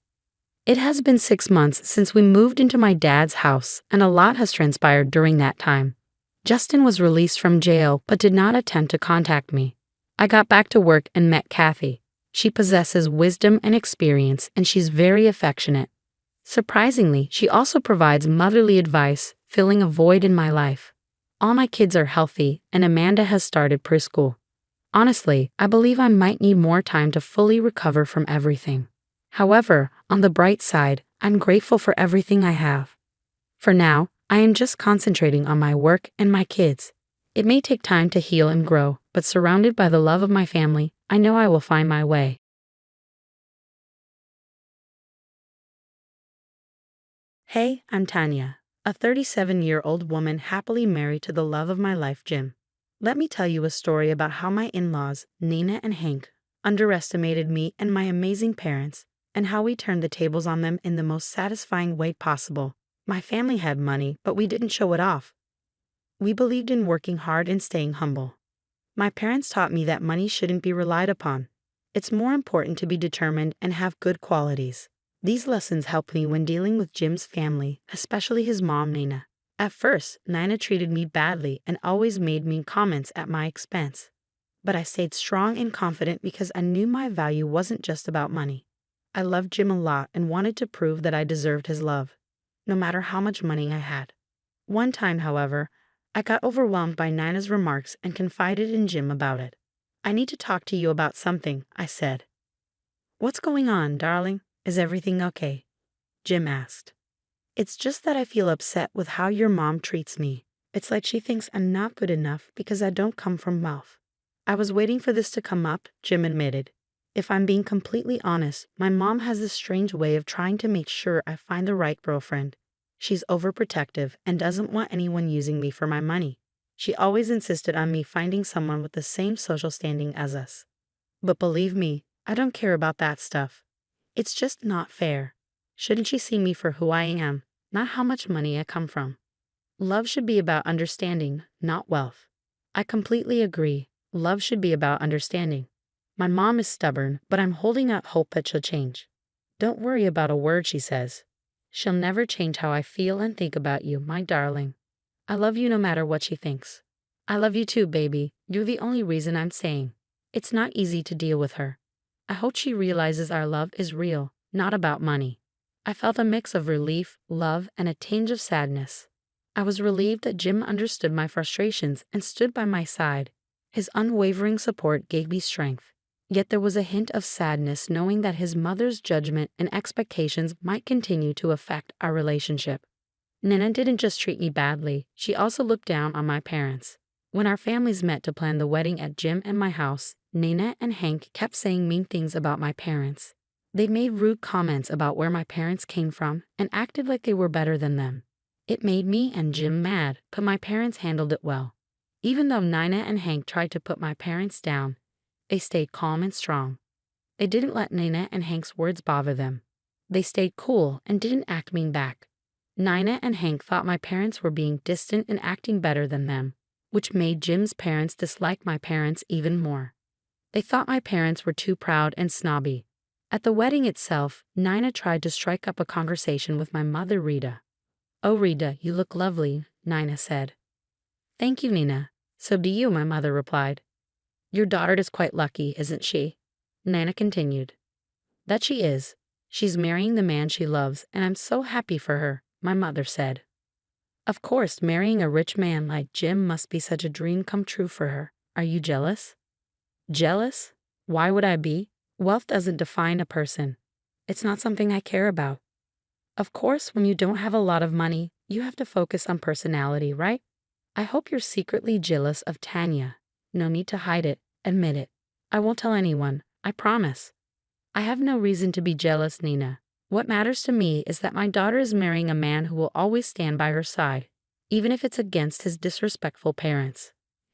It has been 6 months since we moved into my dad's house, and a lot has transpired during that time. Justin was released from jail but did not attempt to contact me. I got back to work and met Kathy. She possesses wisdom and experience, and she's very affectionate. Surprisingly, she also provides motherly advice, filling a void in my life. All my kids are healthy, and Amanda has started preschool. Honestly, I believe I might need more time to fully recover from everything. However, on the bright side, I'm grateful for everything I have. For now, I am just concentrating on my work and my kids. It may take time to heal and grow, but surrounded by the love of my family, I know I will find my way. Hey, I'm Tanya, a 37-year-old woman happily married to the love of my life, Jim. Let me tell you a story about how my in-laws, Nina and Hank, underestimated me and my amazing parents, and how we turned the tables on them in the most satisfying way possible. My family had money, but we didn't show it off. We believed in working hard and staying humble. My parents taught me that money shouldn't be relied upon. It's more important to be determined and have good qualities. These lessons helped me when dealing with Jim's family, especially his mom, Nina. At first, Nina treated me badly and always made mean comments at my expense. But I stayed strong and confident because I knew my value wasn't just about money. I loved Jim a lot and wanted to prove that I deserved his love, no matter how much money I had. One time, however, I got overwhelmed by Nina's remarks and confided in Jim about it. "I need to talk to you about something," I said. "What's going on, darling? Is everything okay?" Jim asked. "It's just that I feel upset with how your mom treats me. It's like she thinks I'm not good enough because I don't come from wealth." "I was waiting for this to come up," Jim admitted. "If I'm being completely honest, my mom has this strange way of trying to make sure I find the right girlfriend. She's overprotective and doesn't want anyone using me for my money. She always insisted on me finding someone with the same social standing as us. But believe me, I don't care about that stuff. It's just not fair. Shouldn't she see me for who I am, not how much money I come from? Love should be about understanding, not wealth." I completely agree. Love should be about understanding. My mom is stubborn, but I'm holding out hope that she'll change. "Don't worry about a word she says. She'll never change how I feel and think about you, my darling. I love you no matter what she thinks." "I love you too, baby. You're the only reason I'm saying." It's not easy to deal with her. I hope she realizes our love is real, not about money. I felt a mix of relief, love, and a tinge of sadness. I was relieved that Jim understood my frustrations and stood by my side. His unwavering support gave me strength. Yet there was a hint of sadness knowing that his mother's judgment and expectations might continue to affect our relationship. Nina didn't just treat me badly, she also looked down on my parents. When our families met to plan the wedding at Jim and my house, Nina and Hank kept saying mean things about my parents. They made rude comments about where my parents came from and acted like they were better than them. It made me and Jim mad, but my parents handled it well. Even though Nina and Hank tried to put my parents down, they stayed calm and strong. They didn't let Nina and Hank's words bother them. They stayed cool and didn't act mean back. Nina and Hank thought my parents were being distant and acting better than them, which made Jim's parents dislike my parents even more. They thought my parents were too proud and snobby. At the wedding itself, Nina tried to strike up a conversation with my mother, Rita. "Oh, Rita, you look lovely," Nina said. "Thank you, Nina. So do you," my mother replied. "Your daughter is quite lucky, isn't she?" Nina continued. "That she is. She's marrying the man she loves, and I'm so happy for her," my mother said. "Of course, marrying a rich man like Jim must be such a dream come true for her. Are you jealous?" "Jealous? Why would I be? Wealth doesn't define a person. It's not something I care about. Of course, when you don't have a lot of money, you have to focus on personality, right? I hope you're secretly jealous of Tanya. No need to hide it. Admit it. I won't tell anyone. I promise." "I have no reason to be jealous, Nina. What matters to me is that my daughter is marrying a man who will always stand by her side, even if it's against his disrespectful parents."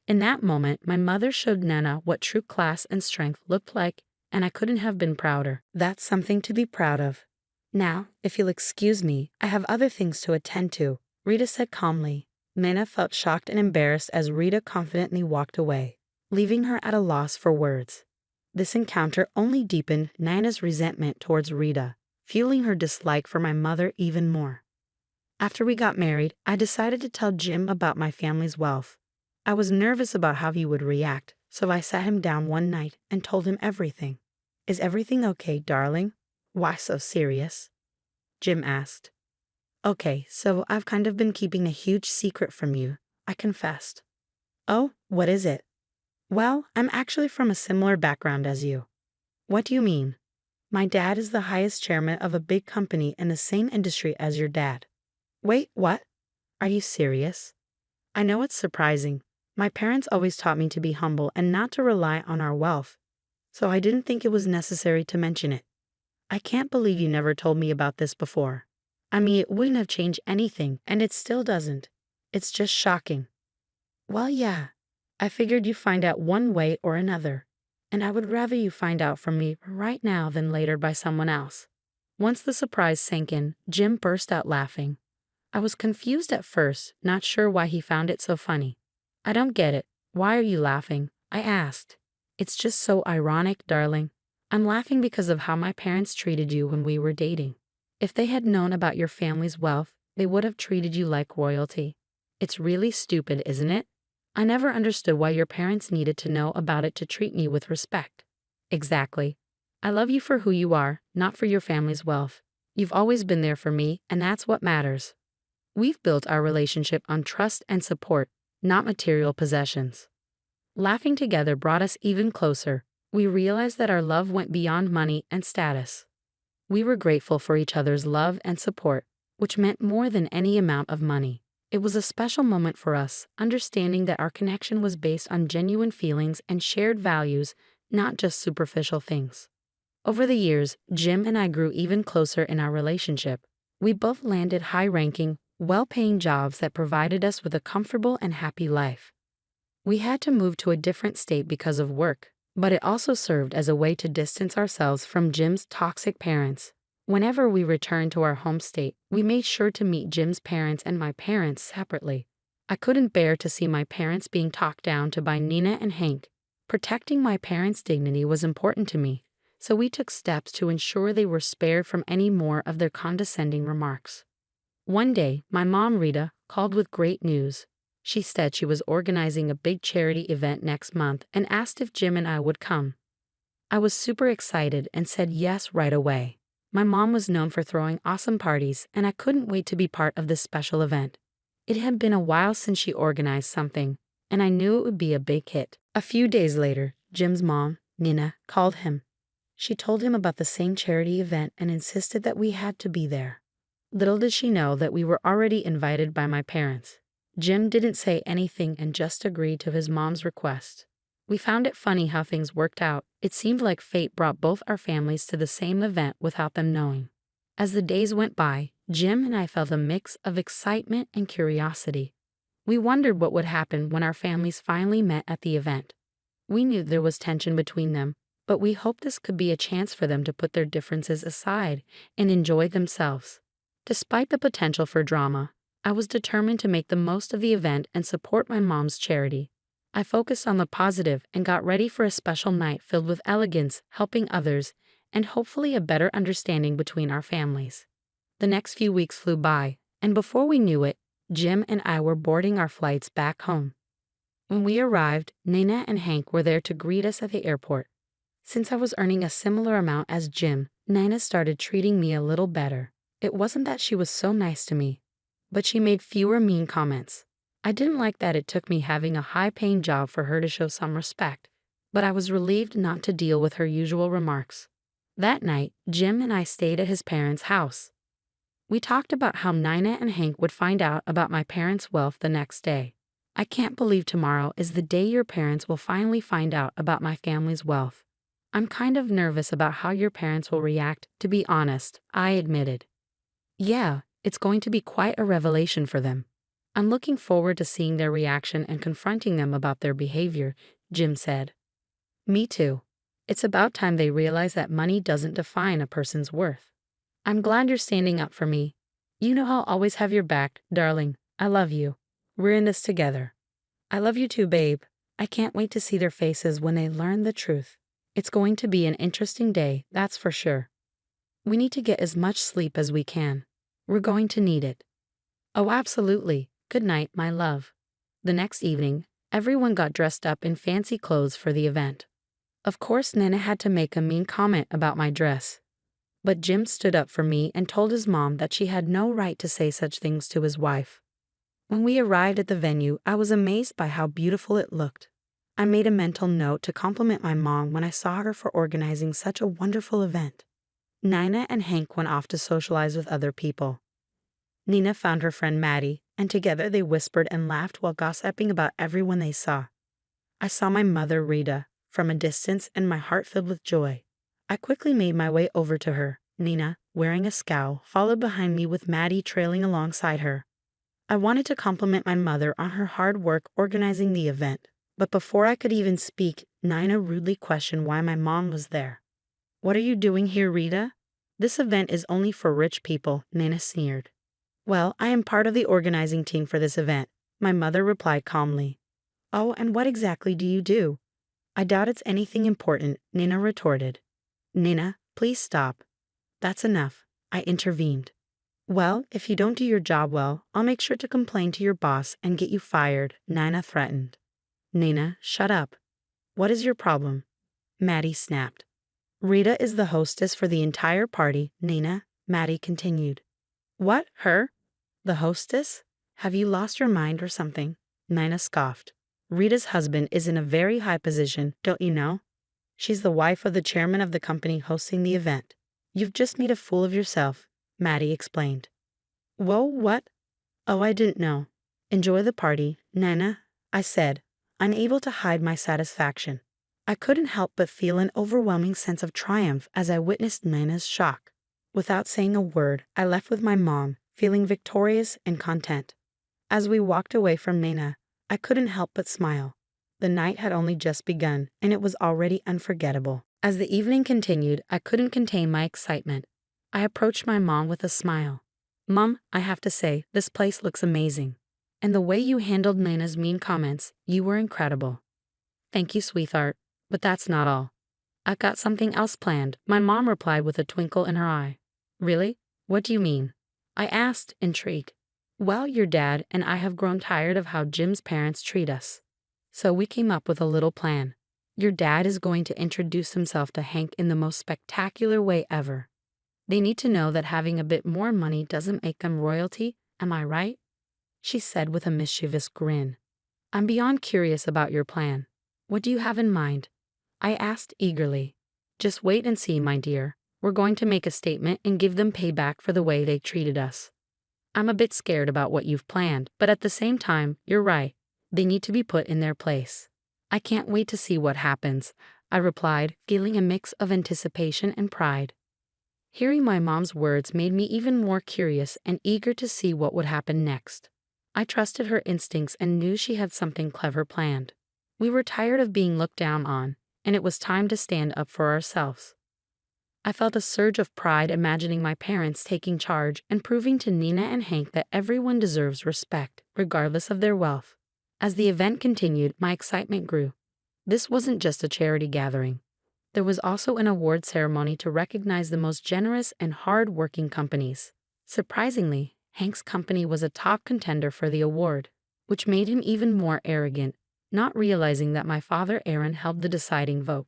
In that moment, my mother showed Nana what true class and strength looked like, and I couldn't have been prouder. That's something to be proud of. "Now, if you'll excuse me, I have other things to attend to," Rita said calmly. Nana felt shocked and embarrassed as Rita confidently walked away, leaving her at a loss for words. This encounter only deepened Nana's resentment towards Rita, fueling her dislike for my mother even more. After we got married, I decided to tell Jim about my family's wealth. I was nervous about how he would react, so I sat him down one night and told him everything. "Is everything okay, darling? Why so serious?" Jim asked. "Okay, so I've kind of been keeping a huge secret from you," I confessed. "Oh, what is it?" "Well, I'm actually from a similar background as you." "What do you mean?" "My dad is the highest chairman of a big company in the same industry as your dad." "Wait, what? Are you serious?" "I know it's surprising. My parents always taught me to be humble and not to rely on our wealth, so I didn't think it was necessary to mention it." "I can't believe you never told me about this before. I mean, it wouldn't have changed anything, and it still doesn't. It's just shocking." "Well, yeah. I figured you'd find out one way or another, and I would rather you find out from me right now than later by someone else." Once the surprise sank in, Jim burst out laughing. I was confused at first, not sure why he found it so funny. "I don't get it. Why are you laughing?" I asked. "It's just so ironic, darling. I'm laughing because of how my parents treated you when we were dating. If they had known about your family's wealth, they would have treated you like royalty. It's really stupid, isn't it? I never understood why your parents needed to know about it to treat me with respect." "Exactly. I love you for who you are, not for your family's wealth. You've always been there for me, and that's what matters. We've built our relationship on trust and support, not material possessions." Laughing together brought us even closer. We realized that our love went beyond money and status. We were grateful for each other's love and support, which meant more than any amount of money. It was a special moment for us, understanding that our connection was based on genuine feelings and shared values, not just superficial things. Over the years, Jim and I grew even closer in our relationship. We both landed high-ranking, well-paying jobs that provided us with a comfortable and happy life. We had to move to a different state because of work, but it also served as a way to distance ourselves from Jim's toxic parents. Whenever we returned to our home state, we made sure to meet Jim's parents and my parents separately. I couldn't bear to see my parents being talked down to by Nina and Hank. Protecting my parents' dignity was important to me, so we took steps to ensure they were spared from any more of their condescending remarks. One day, my mom, Rita, called with great news. She said she was organizing a big charity event next month and asked if Jim and I would come. I was super excited and said yes right away. My mom was known for throwing awesome parties, and I couldn't wait to be part of this special event. It had been a while since she organized something, and I knew it would be a big hit. A few days later, Jim's mom, Nina, called him. She told him about the same charity event and insisted that we had to be there. Little did she know that we were already invited by my parents. Jim didn't say anything and just agreed to his mom's request. We found it funny how things worked out. It seemed like fate brought both our families to the same event without them knowing. As the days went by, Jim and I felt a mix of excitement and curiosity. We wondered what would happen when our families finally met at the event. We knew there was tension between them, but we hoped this could be a chance for them to put their differences aside and enjoy themselves. Despite the potential for drama, I was determined to make the most of the event and support my mom's charity. I focused on the positive and got ready for a special night filled with elegance, helping others, and hopefully a better understanding between our families. The next few weeks flew by, and before we knew it, Jim and I were boarding our flights back home. When we arrived, Nina and Hank were there to greet us at the airport. Since I was earning a similar amount as Jim, Nina started treating me a little better. It wasn't that she was so nice to me, but she made fewer mean comments. I didn't like that it took me having a high-paying job for her to show some respect, but I was relieved not to deal with her usual remarks. That night, Jim and I stayed at his parents' house. We talked about how Nina and Hank would find out about my parents' wealth the next day. I can't believe tomorrow is the day your parents will finally find out about my family's wealth. I'm kind of nervous about how your parents will react, to be honest, I admitted. Yeah, it's going to be quite a revelation for them. I'm looking forward to seeing their reaction and confronting them about their behavior, Jim said. Me too. It's about time they realize that money doesn't define a person's worth. I'm glad you're standing up for me. You know I'll always have your back, darling. I love you. We're in this together. I love you too, babe. I can't wait to see their faces when they learn the truth. It's going to be an interesting day, that's for sure. We need to get as much sleep as we can. We're going to need it. Oh, absolutely. Good night, my love. The next evening, everyone got dressed up in fancy clothes for the event. Of course, Nana had to make a mean comment about my dress. But Jim stood up for me and told his mom that she had no right to say such things to his wife. When we arrived at the venue, I was amazed by how beautiful it looked. I made a mental note to compliment my mom when I saw her for organizing such a wonderful event. Nina and Hank went off to socialize with other people. Nina found her friend Maddie, and together they whispered and laughed while gossiping about everyone they saw. I saw my mother, Rita, from a distance, and my heart filled with joy. I quickly made my way over to her, Nina, wearing a scowl, followed behind me with Maddie trailing alongside her. I wanted to compliment my mother on her hard work organizing the event, but before I could even speak, Nina rudely questioned why my mom was there. What are you doing here, Rita? This event is only for rich people, Nina sneered. Well, I am part of the organizing team for this event, my mother replied calmly. Oh, and what exactly do you do? I doubt it's anything important, Nina retorted. Nina, please stop. That's enough, I intervened. Well, if you don't do your job well, I'll make sure to complain to your boss and get you fired, Nina threatened. Nina, shut up. What is your problem? Maddie snapped. Rita is the hostess for the entire party, Nina, Maddie continued. What, her? The hostess? Have you lost your mind or something? Nina scoffed. Rita's husband is in a very high position, don't you know? She's the wife of the chairman of the company hosting the event. You've just made a fool of yourself, Maddie explained. Whoa, what? Oh, I didn't know. Enjoy the party, Nina, I said, unable to hide my satisfaction. I couldn't help but feel an overwhelming sense of triumph as I witnessed Nina's shock. Without saying a word, I left with my mom, feeling victorious and content. As we walked away from Nina, I couldn't help but smile. The night had only just begun, and it was already unforgettable. As the evening continued, I couldn't contain my excitement. I approached my mom with a smile. Mom, I have to say, this place looks amazing. And the way you handled Nina's mean comments, you were incredible. Thank you, sweetheart, but that's not all. I've got something else planned, my mom replied with a twinkle in her eye. Really? What do you mean? I asked, intrigued. Well, your dad and I have grown tired of how Jim's parents treat us. So we came up with a little plan. Your dad is going to introduce himself to Hank in the most spectacular way ever. They need to know that having a bit more money doesn't make them royalty, am I right? She said with a mischievous grin. I'm beyond curious about your plan. What do you have in mind? I asked eagerly. Just wait and see, my dear. We're going to make a statement and give them payback for the way they treated us. I'm a bit scared about what you've planned, but at the same time, you're right. They need to be put in their place. I can't wait to see what happens, I replied, feeling a mix of anticipation and pride. Hearing my mom's words made me even more curious and eager to see what would happen next. I trusted her instincts and knew she had something clever planned. We were tired of being looked down on, and it was time to stand up for ourselves. I felt a surge of pride imagining my parents taking charge and proving to Nina and Hank that everyone deserves respect, regardless of their wealth. As the event continued, my excitement grew. This wasn't just a charity gathering. There was also an award ceremony to recognize the most generous and hard-working companies. Surprisingly, Hank's company was a top contender for the award, which made him even more arrogant, not realizing that my father Aaron held the deciding vote.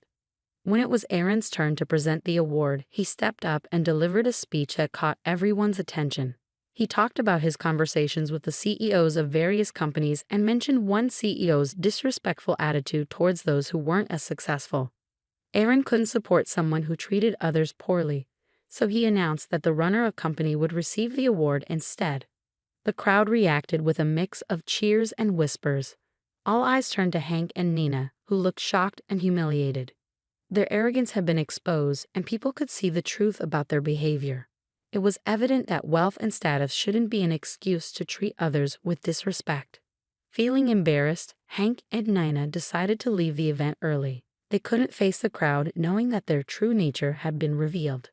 When it was Aaron's turn to present the award, he stepped up and delivered a speech that caught everyone's attention. He talked about his conversations with the CEOs of various companies and mentioned one CEO's disrespectful attitude towards those who weren't as successful. Aaron couldn't support someone who treated others poorly, so he announced that the runner-up company would receive the award instead. The crowd reacted with a mix of cheers and whispers. All eyes turned to Hank and Nina, who looked shocked and humiliated. Their arrogance had been exposed, and people could see the truth about their behavior. It was evident that wealth and status shouldn't be an excuse to treat others with disrespect. Feeling embarrassed, Hank and Nina decided to leave the event early. They couldn't face the crowd knowing that their true nature had been revealed.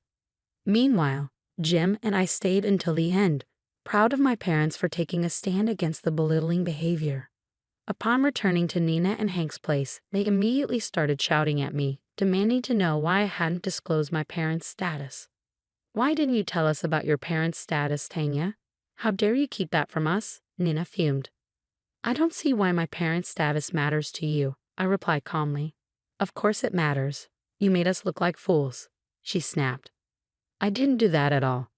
Meanwhile, Jim and I stayed until the end, proud of my parents for taking a stand against the belittling behavior. Upon returning to Nina and Hank's place, they immediately started shouting at me, demanding to know why I hadn't disclosed my parents' status. "Why didn't you tell us about your parents' status, Tanya? How dare you keep that from us?" Nina fumed. "I don't see why my parents' status matters to you," I replied calmly. "Of course it matters. You made us look like fools," she snapped. "I didn't do that at all.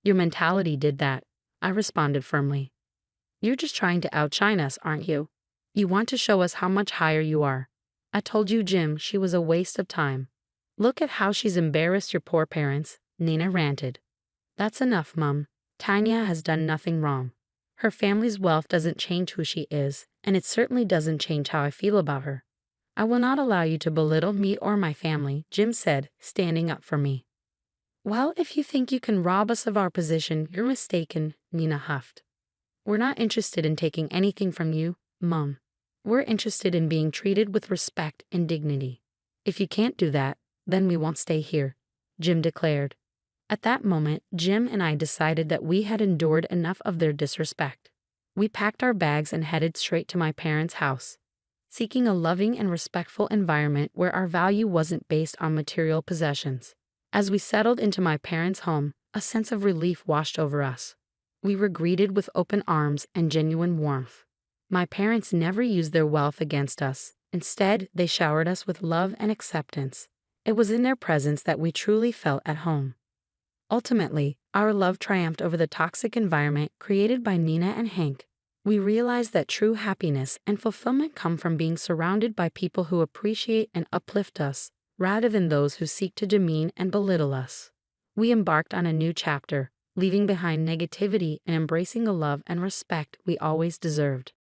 Your mentality did that," I responded firmly. "You're just trying to outshine us, aren't you? You want to show us how much higher you are. I told you, Jim, she was a waste of time. Look at how she's embarrassed your poor parents," Nina ranted. "That's enough, Mum. Tanya has done nothing wrong. Her family's wealth doesn't change who she is, and it certainly doesn't change how I feel about her. I will not allow you to belittle me or my family," Jim said, standing up for me. "Well, if you think you can rob us of our position, you're mistaken," Nina huffed. "We're not interested in taking anything from you, Mum. We're interested in being treated with respect and dignity. If you can't do that, then we won't stay here," Jim declared. At that moment, Jim and I decided that we had endured enough of their disrespect. We packed our bags and headed straight to my parents' house, seeking a loving and respectful environment where our value wasn't based on material possessions. As we settled into my parents' home, a sense of relief washed over us. We were greeted with open arms and genuine warmth. My parents never used their wealth against us. Instead, they showered us with love and acceptance. It was in their presence that we truly felt at home. Ultimately, our love triumphed over the toxic environment created by Nina and Hank. We realized that true happiness and fulfillment come from being surrounded by people who appreciate and uplift us, rather than those who seek to demean and belittle us. We embarked on a new chapter, leaving behind negativity and embracing the love and respect we always deserved.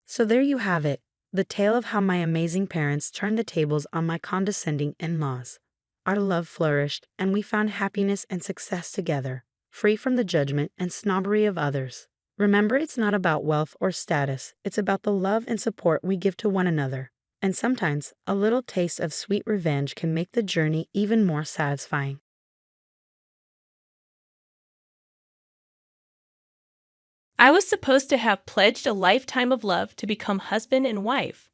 So there you have it, the tale of how my amazing parents turned the tables on my condescending in-laws. Our love flourished, and we found happiness and success together, free from the judgment and snobbery of others. Remember, it's not about wealth or status, it's about the love and support we give to one another. And sometimes, a little taste of sweet revenge can make the journey even more satisfying. I was supposed to have pledged a lifetime of love to become husband and wife,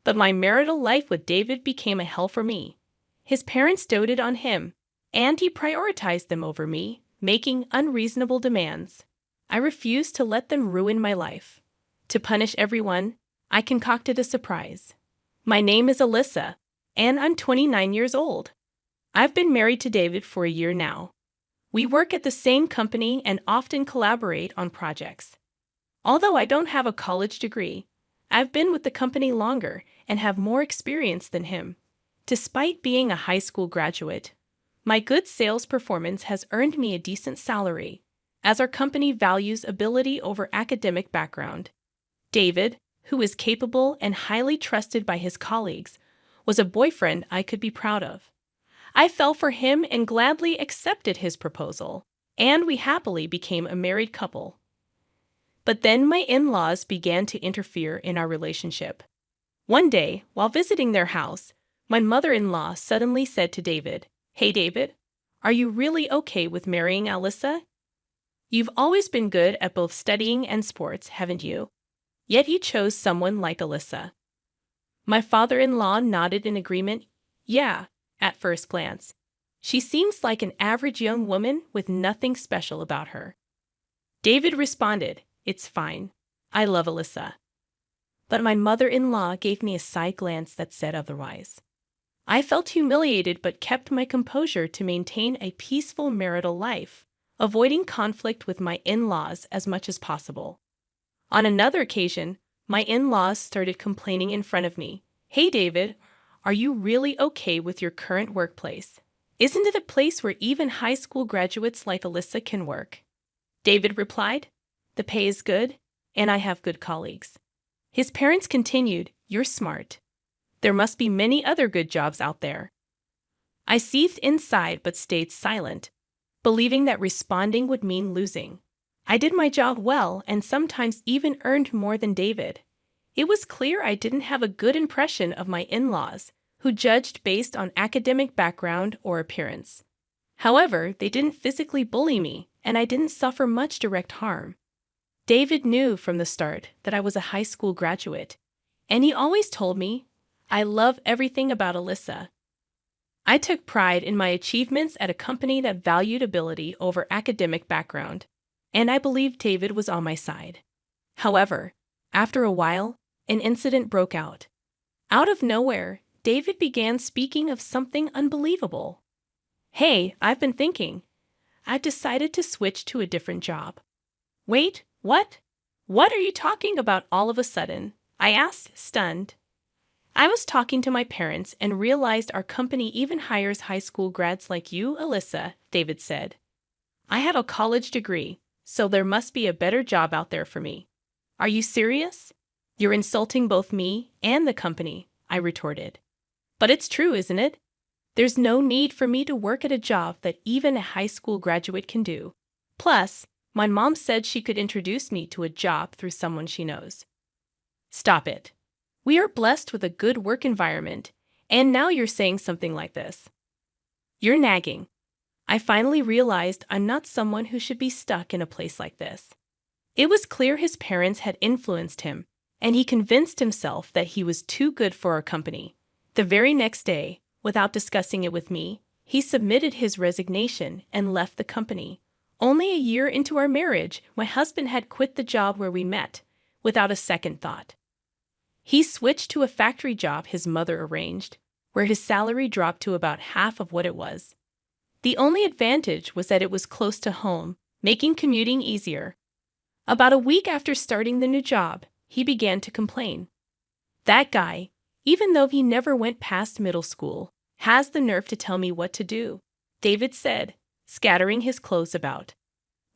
but my marital life with David became a hell for me. His parents doted on him, and he prioritized them over me, making unreasonable demands. I refused to let them ruin my life. To punish everyone, I concocted a surprise. My name is Alyssa, and I'm 29 years old. I've been married to David for a year now. We work at the same company and often collaborate on projects. Although I don't have a college degree, I've been with the company longer and have more experience than him. Despite being a high school graduate, my good sales performance has earned me a decent salary. as our company values ability over academic background. David, who is capable and highly trusted by his colleagues, was a boyfriend I could be proud of. I fell for him and gladly accepted his proposal, and we happily became a married couple. But then my in-laws began to interfere in our relationship. One day, while visiting their house, my mother-in-law suddenly said to David, "Hey David, are you really okay with marrying Alyssa? You've always been good at both studying and sports, haven't you? Yet you chose someone like Alyssa." My father-in-law nodded in agreement. "Yeah," at first glance. "She seems like an average young woman with nothing special about her." David responded, "It's fine. I love Alyssa." But my mother-in-law gave me a side glance that said otherwise. I felt humiliated but kept my composure to maintain a peaceful marital life, avoiding conflict with my in-laws as much as possible. On another occasion, my in-laws started complaining in front of me. "Hey David, are you really okay with your current workplace? Isn't it a place where even high school graduates like Alyssa can work?" David replied, "The pay is good, and I have good colleagues." His parents continued, "You're smart. There must be many other good jobs out there." I seethed inside but stayed silent, believing that responding would mean losing. I did my job well and sometimes even earned more than David. It was clear I didn't have a good impression of my in-laws, who judged based on academic background or appearance. However, they didn't physically bully me, and I didn't suffer much direct harm. David knew from the start that I was a high school graduate, and he always told me, "I love everything about Alyssa." I took pride in my achievements at a company that valued ability over academic background, and I believed David was on my side. However, after a while, an incident broke out. Out of nowhere, David began speaking of something unbelievable. "Hey, I've been thinking. I've decided to switch to a different job." "Wait, what? What are you talking about all of a sudden?" I asked, stunned. "I was talking to my parents and realized our company even hires high school grads like you, Alyssa," David said. "I have a college degree, so there must be a better job out there for me." "Are you serious? You're insulting both me and the company," I retorted. "But it's true, isn't it? There's no need for me to work at a job that even a high school graduate can do. Plus, my mom said she could introduce me to a job through someone she knows." "Stop it. We are blessed with a good work environment, and now you're saying something like this. You're nagging." I finally realized I'm not someone who should be stuck in a place like this. It was clear his parents had influenced him, and he convinced himself that he was too good for our company. The very next day, without discussing it with me, he submitted his resignation and left the company. Only a year into our marriage, my husband had quit the job where we met, without a second thought. He switched to a factory job his mother arranged, where his salary dropped to about half of what it was. The only advantage was that it was close to home, making commuting easier. About a week after starting the new job, he began to complain. "That guy, even though he never went past middle school, has the nerve to tell me what to do," David said, scattering his clothes about.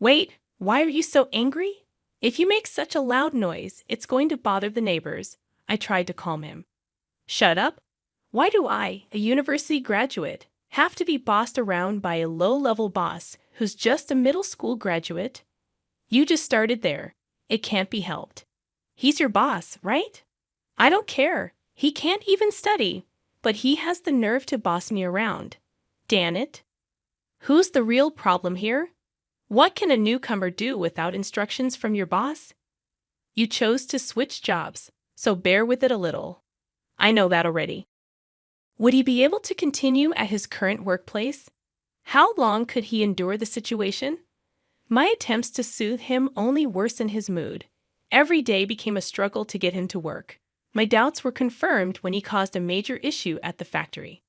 "Wait, why are you so angry? If you make such a loud noise, it's going to bother the neighbors," I tried to calm him. "Shut up? Why do I, a university graduate, have to be bossed around by a low-level boss who's just a middle school graduate? You just started there. It can't be helped. He's your boss, right? I don't care. He can't even study, but he has the nerve to boss me around. Damn it. Who's the real problem here? What can a newcomer do without instructions from your boss? You chose to switch jobs, so bear with it a little. I know that already." Would he be able to continue at his current workplace? How long could he endure the situation? My attempts to soothe him only worsened his mood. Every day became a struggle to get him to work. My doubts were confirmed when he caused a major issue at the factory.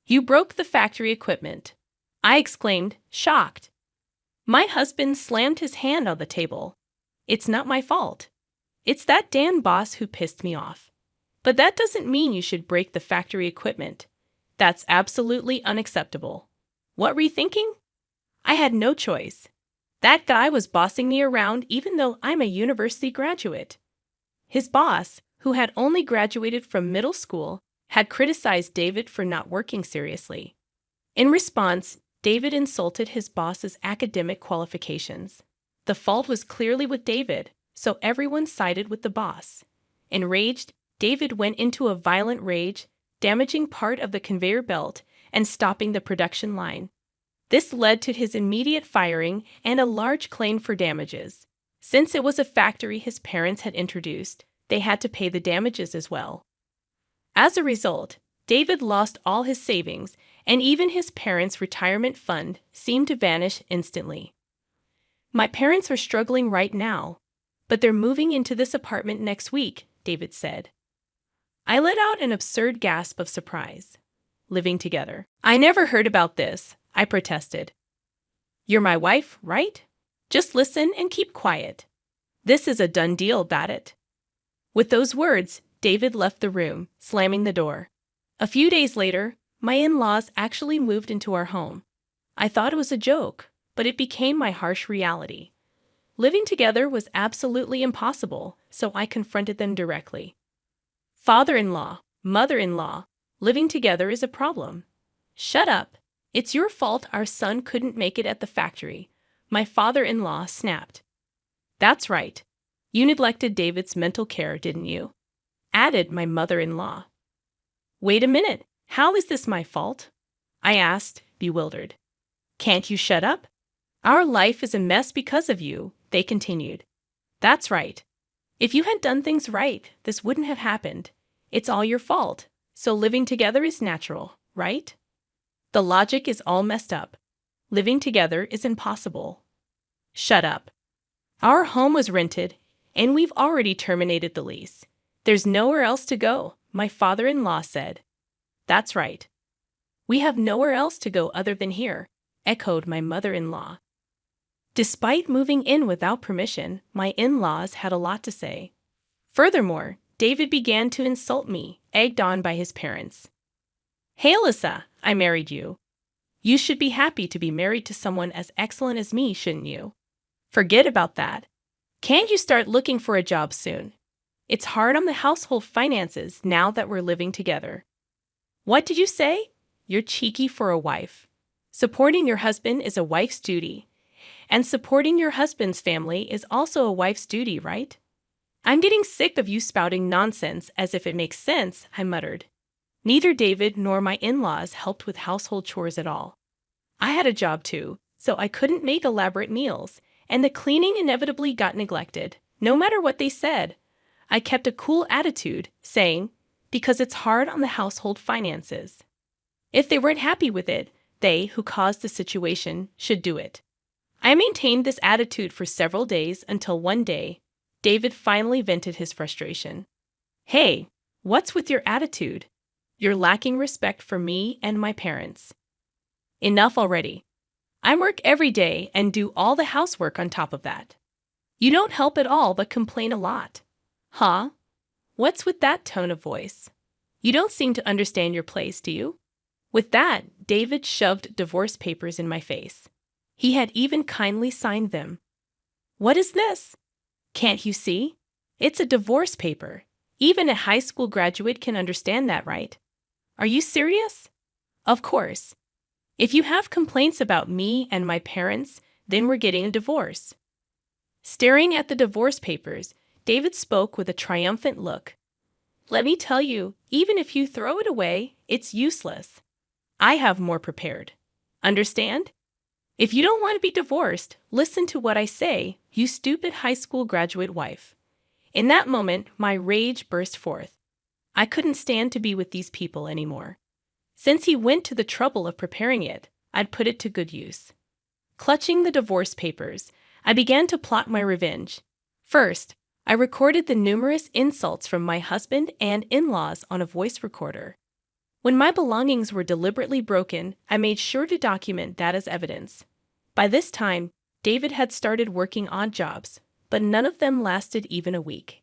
"You broke the factory equipment," I exclaimed, shocked. My husband slammed his hand on the table. "It's not my fault. It's that Dan boss who pissed me off. But that doesn't mean you should break the factory equipment. That's absolutely unacceptable." What were you thinking? I had no choice. That guy was bossing me around even though I'm a university graduate. His boss, who had only graduated from middle school, had criticized David for not working seriously. In response, David insulted his boss's academic qualifications. The fault was clearly with David, so everyone sided with the boss. Enraged, David went into a violent rage, damaging part of the conveyor belt and stopping the production line. This led to his immediate firing and a large claim for damages. Since it was a factory his parents had introduced, they had to pay the damages as well. As a result, David lost all his savings, and even his parents' retirement fund seemed to vanish instantly. My parents are struggling right now, but they're moving into this apartment next week, David said. I let out an absurd gasp of surprise. Living together. I never heard about this, I protested. You're my wife, right? Just listen and keep quiet. This is a done deal, that it. With those words, David left the room, slamming the door. A few days later, my in-laws actually moved into our home. I thought it was a joke, but it became my harsh reality. Living together was absolutely impossible, so I confronted them directly. Father-in-law, mother-in-law, living together is a problem. Shut up. It's your fault our son couldn't make it at the factory, my father-in-law snapped. That's right. You neglected David's mental care, didn't you? Added my mother-in-law. Wait a minute. How is this my fault? I asked, bewildered. Can't you shut up? Our life is a mess because of you, they continued. That's right. If you had done things right, this wouldn't have happened. It's all your fault, so living together is natural, right? The logic is all messed up. Living together is impossible. Shut up. Our home was rented, and we've already terminated the lease. There's nowhere else to go, my father-in-law said. That's right. We have nowhere else to go other than here, echoed my mother-in-law. Despite moving in without permission, my in-laws had a lot to say. Furthermore, David began to insult me, egged on by his parents. Hey, Alyssa, I married you. You should be happy to be married to someone as excellent as me, shouldn't you? Forget about that. Can't you start looking for a job soon? It's hard on the household finances now that we're living together. What did you say? You're cheeky for a wife. Supporting your husband is a wife's duty. And supporting your husband's family is also a wife's duty, right? I'm getting sick of you spouting nonsense as if it makes sense, I muttered. Neither David nor my in-laws helped with household chores at all. I had a job too, so I couldn't make elaborate meals, and the cleaning inevitably got neglected, no matter what they said. I kept a cool attitude, saying, because it's hard on the household finances. If they weren't happy with it, they, who caused the situation, should do it. I maintained this attitude for several days until one day, David finally vented his frustration. Hey, what's with your attitude? You're lacking respect for me and my parents. Enough already. I work every day and do all the housework on top of that. You don't help at all but complain a lot. Huh? What's with that tone of voice? You don't seem to understand your place, do you? With that, David shoved divorce papers in my face. He had even kindly signed them. What is this? Can't you see? It's a divorce paper. Even a high school graduate can understand that, right? Are you serious? Of course. If you have complaints about me and my parents, then we're getting a divorce. Staring at the divorce papers, David spoke with a triumphant look. Let me tell you, even if you throw it away, it's useless. I have more prepared. Understand? If you don't want to be divorced, listen to what I say, you stupid high school graduate wife. In that moment, my rage burst forth. I couldn't stand to be with these people anymore. Since he went to the trouble of preparing it, I'd put it to good use. Clutching the divorce papers, I began to plot my revenge. First, I recorded the numerous insults from my husband and in-laws on a voice recorder. When my belongings were deliberately broken, I made sure to document that as evidence. By this time, David had started working odd jobs, but none of them lasted even a week.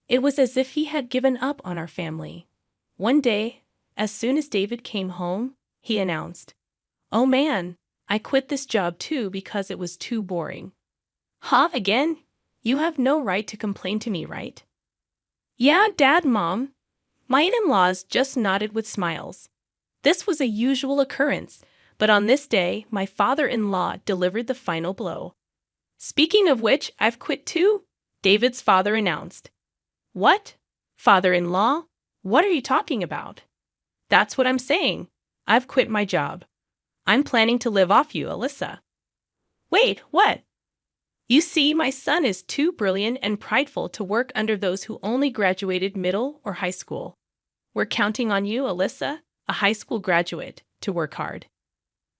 It was as if he had given up on our family. One day, as soon as David came home, he announced, "Oh man, I quit this job too because it was too boring. Huh, again? You have no right to complain to me, right? Yeah, Dad, Mom. My in-laws just nodded with smiles. This was a usual occurrence, but on this day, my father-in-law delivered the final blow. Speaking of which, I've quit too, David's father announced. What? Father-in-law? What are you talking about? That's what I'm saying. I've quit my job. I'm planning to live off you, Alyssa. Wait, what? You see, my son is too brilliant and prideful to work under those who only graduated middle or high school. We're counting on you, Alyssa, a high school graduate, to work hard.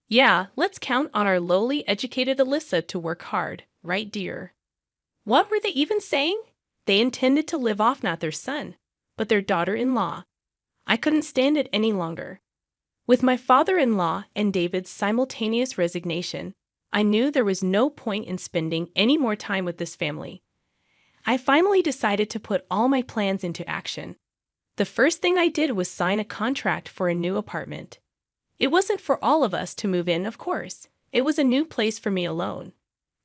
Yeah, let's count on our lowly educated Alyssa to work hard, right, dear? What were they even saying? They intended to live off not their son, but their daughter-in-law. I couldn't stand it any longer. With my father-in-law and David's simultaneous resignation, I knew there was no point in spending any more time with this family. I finally decided to put all my plans into action. The first thing I did was sign a contract for a new apartment. It wasn't for all of us to move in, of course. It was a new place for me alone.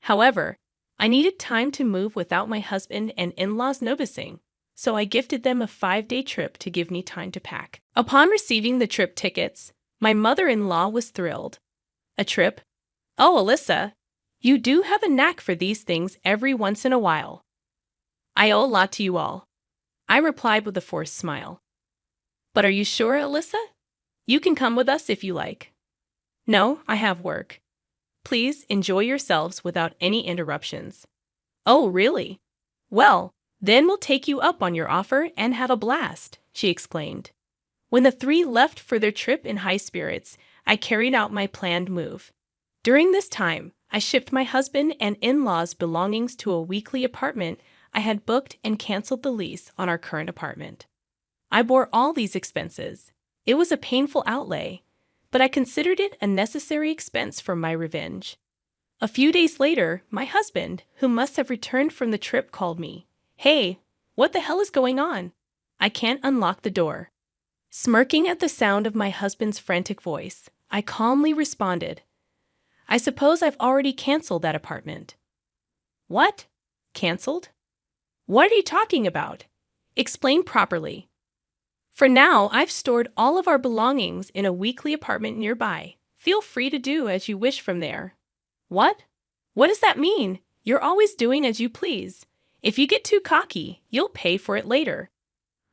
However, I needed time to move without my husband and in-laws noticing, so I gifted them a 5-day trip to give me time to pack. Upon receiving the trip tickets, my mother-in-law was thrilled. A trip? Oh, Alyssa, you do have a knack for these things every once in a while. I owe a lot to you all, I replied with a forced smile. But are you sure, Alyssa? You can come with us if you like. No, I have work. Please enjoy yourselves without any interruptions. Oh, really? Well, then we'll take you up on your offer and have a blast, she exclaimed. When the three left for their trip in high spirits, I carried out my planned move. During this time, I shipped my husband and in-laws' belongings to a weekly apartment I had booked and canceled the lease on our current apartment. I bore all these expenses. It was a painful outlay, but I considered it a necessary expense for my revenge. A few days later, my husband, who must have returned from the trip, called me. Hey, what the hell is going on? I can't unlock the door. Smirking at the sound of my husband's frantic voice, I calmly responded, I suppose I've already canceled that apartment. What? Canceled? What are you talking about? Explain properly. For now, I've stored all of our belongings in a weekly apartment nearby. Feel free to do as you wish from there. What? What does that mean? You're always doing as you please. If you get too cocky, you'll pay for it later.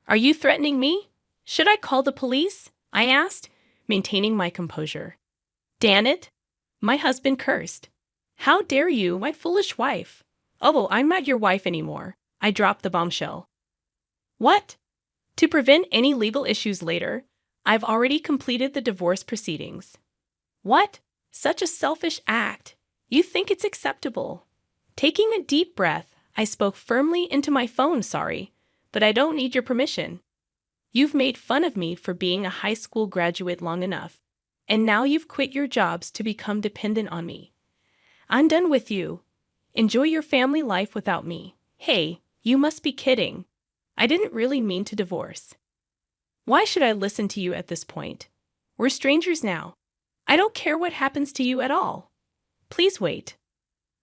Are you threatening me? Should I call the police? I asked, maintaining my composure. Damn it! My husband cursed. How dare you, my foolish wife? Oh, I'm not your wife anymore. I dropped the bombshell. What? To prevent any legal issues later, I've already completed the divorce proceedings. What? Such a selfish act. You think it's acceptable. Taking a deep breath, I spoke firmly into my phone, sorry, but I don't need your permission. You've made fun of me for being a high school graduate long enough, and now you've quit your jobs to become dependent on me. I'm done with you. Enjoy your family life without me. Hey, you must be kidding. I didn't really mean to divorce. Why should I listen to you at this point? We're strangers now. I don't care what happens to you at all. Please wait.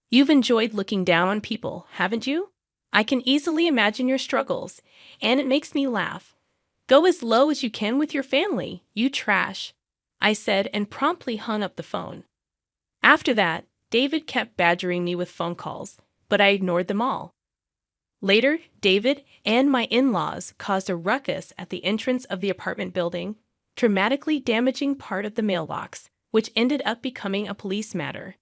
You've enjoyed looking down on people, haven't you? I can easily imagine your struggles, and it makes me laugh. Go as low as you can with your family, you trash, I said and promptly hung up the phone. After that, David kept badgering me with phone calls, but I ignored them all. Later, David and my in-laws caused a ruckus at the entrance of the apartment building, dramatically damaging part of the mailbox, which ended up becoming a police matter.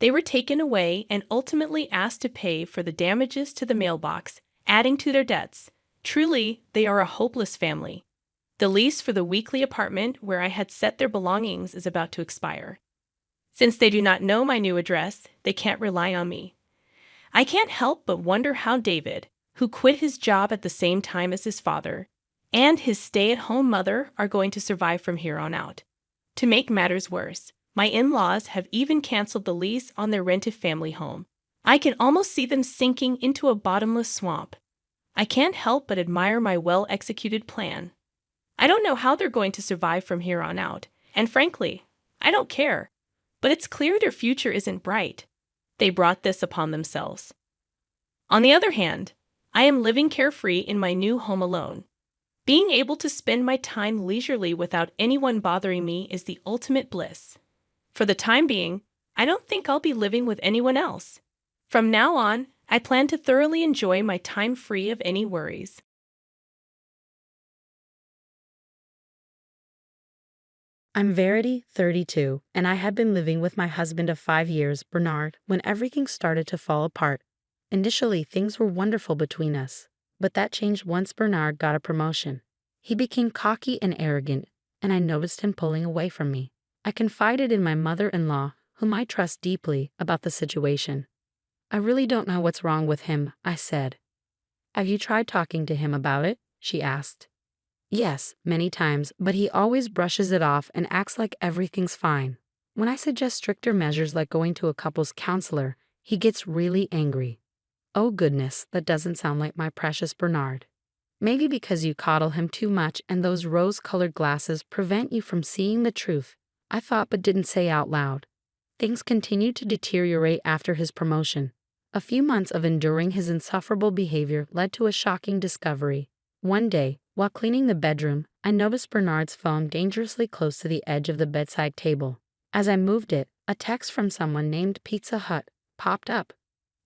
They were taken away and ultimately asked to pay for the damages to the mailbox, adding to their debts. Truly, they are a hopeless family. The lease for the weekly apartment where I had set their belongings is about to expire. Since they do not know my new address, they can't rely on me. I can't help but wonder how David, who quit his job at the same time as his father, and his stay-at-home mother are going to survive from here on out. To make matters worse, my in-laws have even canceled the lease on their rented family home. I can almost see them sinking into a bottomless swamp. I can't help but admire my well-executed plan. I don't know how they're going to survive from here on out, and frankly, I don't care. But it's clear their future isn't bright. They brought this upon themselves. On the other hand, I am living carefree in my new home alone. Being able to spend my time leisurely without anyone bothering me is the ultimate bliss. For the time being, I don't think I'll be living with anyone else. From now on, I plan to thoroughly enjoy my time free of any worries. I'm Verity, 32, and I had been living with my husband of 5 years, Bernard, when everything started to fall apart. Initially, things were wonderful between us, but that changed once Bernard got a promotion. He became cocky and arrogant, and I noticed him pulling away from me. I confided in my mother-in-law, whom I trust deeply, about the situation. I really don't know what's wrong with him, I said. Have you tried talking to him about it? She asked. Yes, many times, but he always brushes it off and acts like everything's fine. When I suggest stricter measures like going to a couples counselor, he gets really angry. Oh goodness, that doesn't sound like my precious Bernard. Maybe because you coddle him too much and those rose-colored glasses prevent you from seeing the truth, I thought but didn't say out loud. Things continued to deteriorate after his promotion. A few months of enduring his insufferable behavior led to a shocking discovery. One day, while cleaning the bedroom, I noticed Bernard's phone dangerously close to the edge of the bedside table. As I moved it, a text from someone named Pizza Hut popped up.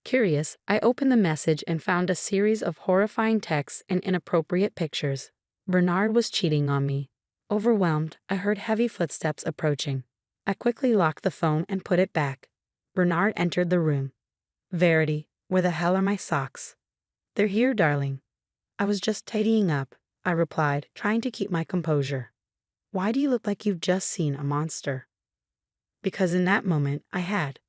Curious, I opened the message and found a series of horrifying texts and inappropriate pictures. Bernard was cheating on me. Overwhelmed, I heard heavy footsteps approaching. I quickly locked the phone and put it back. Bernard entered the room. Verity, where the hell are my socks? They're here, darling. I was just tidying up, I replied, trying to keep my composure. Why do you look like you've just seen a monster? Because in that moment, I had.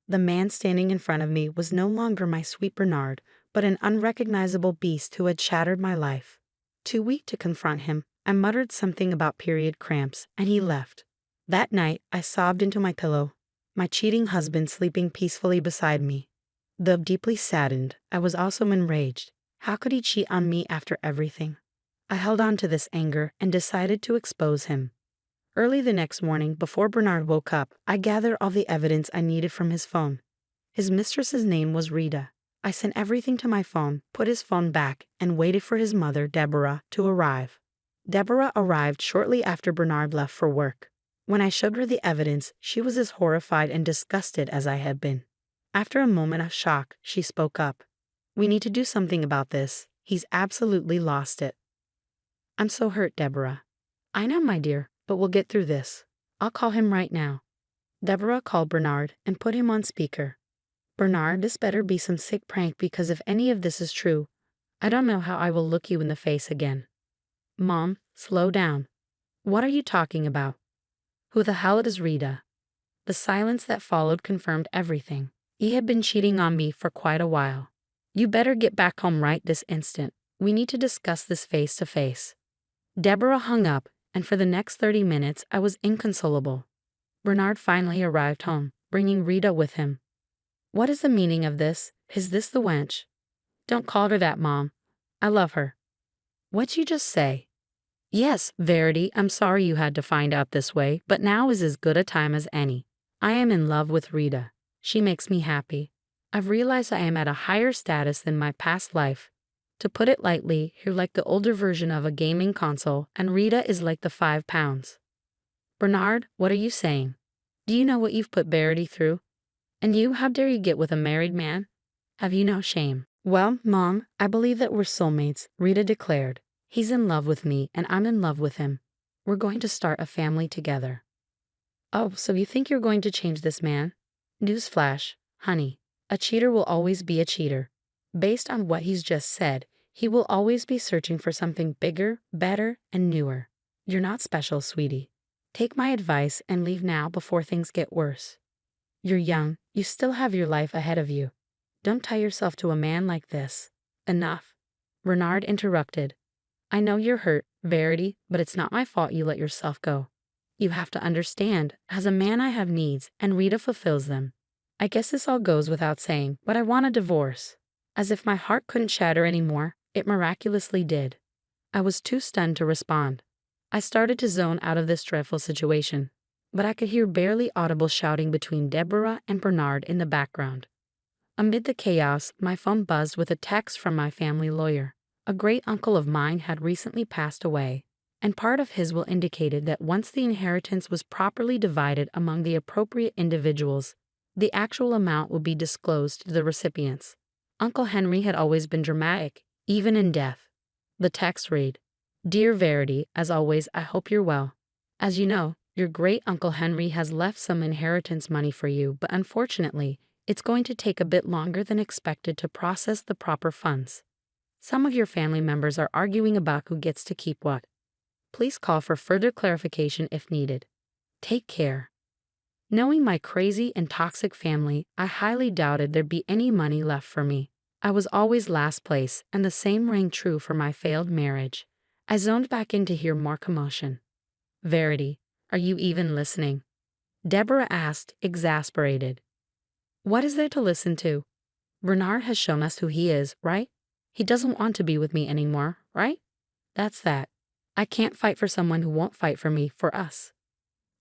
The man standing in front of me was no longer my sweet Bernard, but an unrecognizable beast who had shattered my life. Too weak to confront him, I muttered something about period cramps, and he left. That night, I sobbed into my pillow, my cheating husband sleeping peacefully beside me. Though deeply saddened, I was also enraged. How could he cheat on me after everything? I held on to this anger and decided to expose him. Early the next morning, before Bernard woke up, I gathered all the evidence I needed from his phone. His mistress's name was Rita. I sent everything to my phone, put his phone back, and waited for his mother, Deborah, to arrive. Deborah arrived shortly after Bernard left for work. When I showed her the evidence, she was as horrified and disgusted as I had been. After a moment of shock, she spoke up. We need to do something about this. He's absolutely lost it. I'm so hurt, Deborah. I know, my dear, but we'll get through this. I'll call him right now. Deborah called Bernard and put him on speaker. Bernard, this better be some sick prank because if any of this is true, I don't know how I will look you in the face again. Mom, slow down. What are you talking about? Who the hell is Rita? The silence that followed confirmed everything. He had been cheating on me for quite a while. You better get back home right this instant. We need to discuss this face to face. Deborah hung up, and for the next 30 minutes I was inconsolable. Bernard finally arrived home, bringing Rita with him. What is the meaning of this? Is this the wench? Don't call her that, Mom. I love her. What'd you just say? Yes, Verity, I'm sorry you had to find out this way, but now is as good a time as any. I am in love with Rita. She makes me happy. I've realized I am at a higher status than my past life. To put it lightly, you're like the older version of a gaming console, and Rita is like the 5 pounds. Bernard, what are you saying? Do you know what you've put Verity through? And you, how dare you get with a married man? Have you no shame? Well, Mom, I believe that we're soulmates, Rita declared. He's in love with me, and I'm in love with him. We're going to start a family together. Oh, so you think you're going to change this man? Newsflash, honey, a cheater will always be a cheater. Based on what he's just said, he will always be searching for something bigger, better, and newer. You're not special, sweetie. Take my advice and leave now before things get worse. You're young, you still have your life ahead of you. Don't tie yourself to a man like this. Enough. Bernard interrupted. I know you're hurt, Verity, but it's not my fault you let yourself go. You have to understand, as a man I have needs, and Rita fulfills them. I guess this all goes without saying, but I want a divorce. As if my heart couldn't shatter anymore, it miraculously did. I was too stunned to respond. I started to zone out of this dreadful situation. but I could hear barely audible shouting between Deborah and Bernard in the background. Amid the chaos, my phone buzzed with a text from my family lawyer. A great uncle of mine had recently passed away, and part of his will indicated that once the inheritance was properly divided among the appropriate individuals, the actual amount would be disclosed to the recipients. Uncle Henry had always been dramatic, even in death. The text read, "Dear Verity, as always, I hope you're well. As you know, your great Uncle Henry has left some inheritance money for you, but unfortunately, it's going to take a bit longer than expected to process the proper funds. Some of your family members are arguing about who gets to keep what. Please call for further clarification if needed. Take care." Knowing my crazy and toxic family, I highly doubted there'd be any money left for me. I was always last place, and the same rang true for my failed marriage. I zoned back in to hear more commotion. "Verity, are you even listening?" Deborah asked, exasperated. "What is there to listen to? Bernard has shown us who he is, right? He doesn't want to be with me anymore, right? That's that. I can't fight for someone who won't fight for me, for us.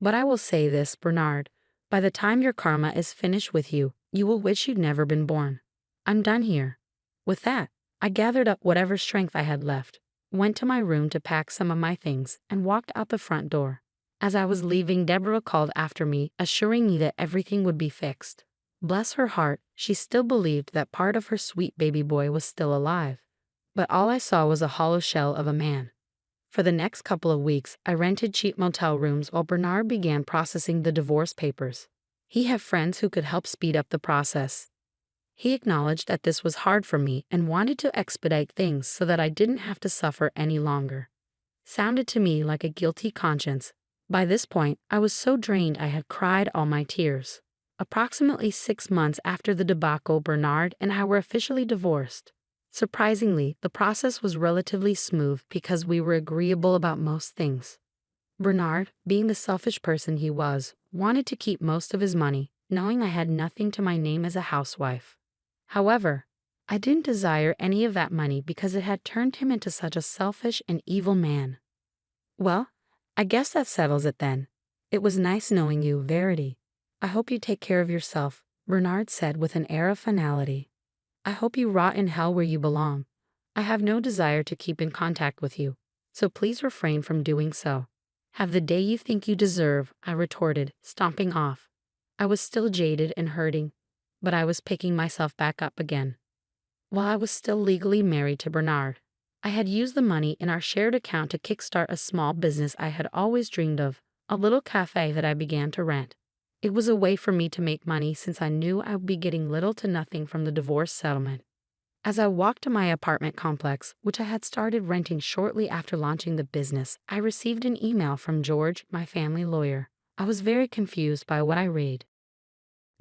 But I will say this, Bernard, by the time your karma is finished with you, you will wish you'd never been born. I'm done here." With that, I gathered up whatever strength I had left, went to my room to pack some of my things, and walked out the front door. As I was leaving, Deborah called after me, assuring me that everything would be fixed. Bless her heart, she still believed that part of her sweet baby boy was still alive. But all I saw was a hollow shell of a man. For the next couple of weeks, I rented cheap motel rooms while Bernard began processing the divorce papers. He had friends who could help speed up the process. He acknowledged that this was hard for me and wanted to expedite things so that I didn't have to suffer any longer. Sounded to me like a guilty conscience. By this point, I was so drained I had cried all my tears. Approximately 6 months after the debacle, Bernard and I were officially divorced. Surprisingly, the process was relatively smooth because we were agreeable about most things. Bernard, being the selfish person he was, wanted to keep most of his money, knowing I had nothing to my name as a housewife. However, I didn't desire any of that money because it had turned him into such a selfish and evil man. "Well, I guess that settles it then. It was nice knowing you, Verity. I hope you take care of yourself," Bernard said with an air of finality. "I hope you rot in hell where you belong. I have no desire to keep in contact with you, so please refrain from doing so." "Have the day you think you deserve," I retorted, stomping off. I was still jaded and hurting, but I was picking myself back up again. While I was still legally married to Bernard, I had used the money in our shared account to kickstart a small business I had always dreamed of, a little cafe that I began to rent. It was a way for me to make money since I knew I would be getting little to nothing from the divorce settlement. As I walked to my apartment complex, which I had started renting shortly after launching the business, I received an email from George, my family lawyer. I was very confused by what I read.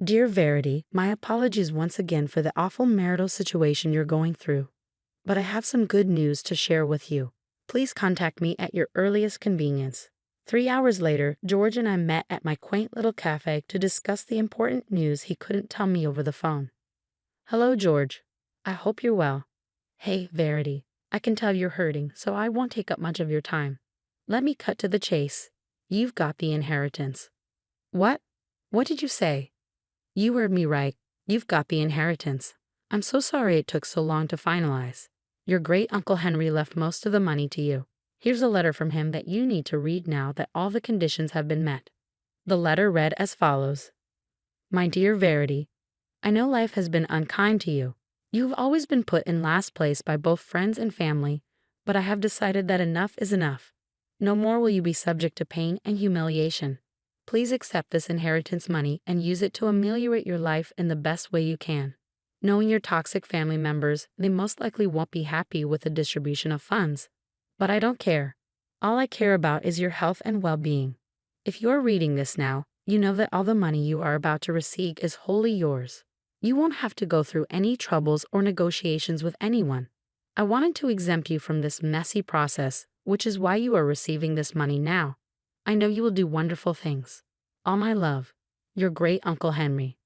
"Dear Verity, my apologies once again for the awful marital situation you're going through. But I have some good news to share with you. Please contact me at your earliest convenience." 3 hours later, George and I met at my quaint little cafe to discuss the important news he couldn't tell me over the phone. "Hello, George. I hope you're well." "Hey, Verity. I can tell you're hurting, so I won't take up much of your time. Let me cut to the chase. You've got the inheritance." "What? What did you say?" "You heard me right. You've got the inheritance. I'm so sorry it took so long to finalize. Your great Uncle Henry left most of the money to you. Here's a letter from him that you need to read now that all the conditions have been met." The letter read as follows. "My dear Verity, I know life has been unkind to you. You have always been put in last place by both friends and family, but I have decided that enough is enough. No more will you be subject to pain and humiliation. Please accept this inheritance money and use it to ameliorate your life in the best way you can. Knowing your toxic family members, they most likely won't be happy with the distribution of funds. But I don't care. All I care about is your health and well-being. If you are reading this now, you know that all the money you are about to receive is wholly yours. You won't have to go through any troubles or negotiations with anyone. I wanted to exempt you from this messy process, which is why you are receiving this money now. I know you will do wonderful things. All my love, your great Uncle Henry."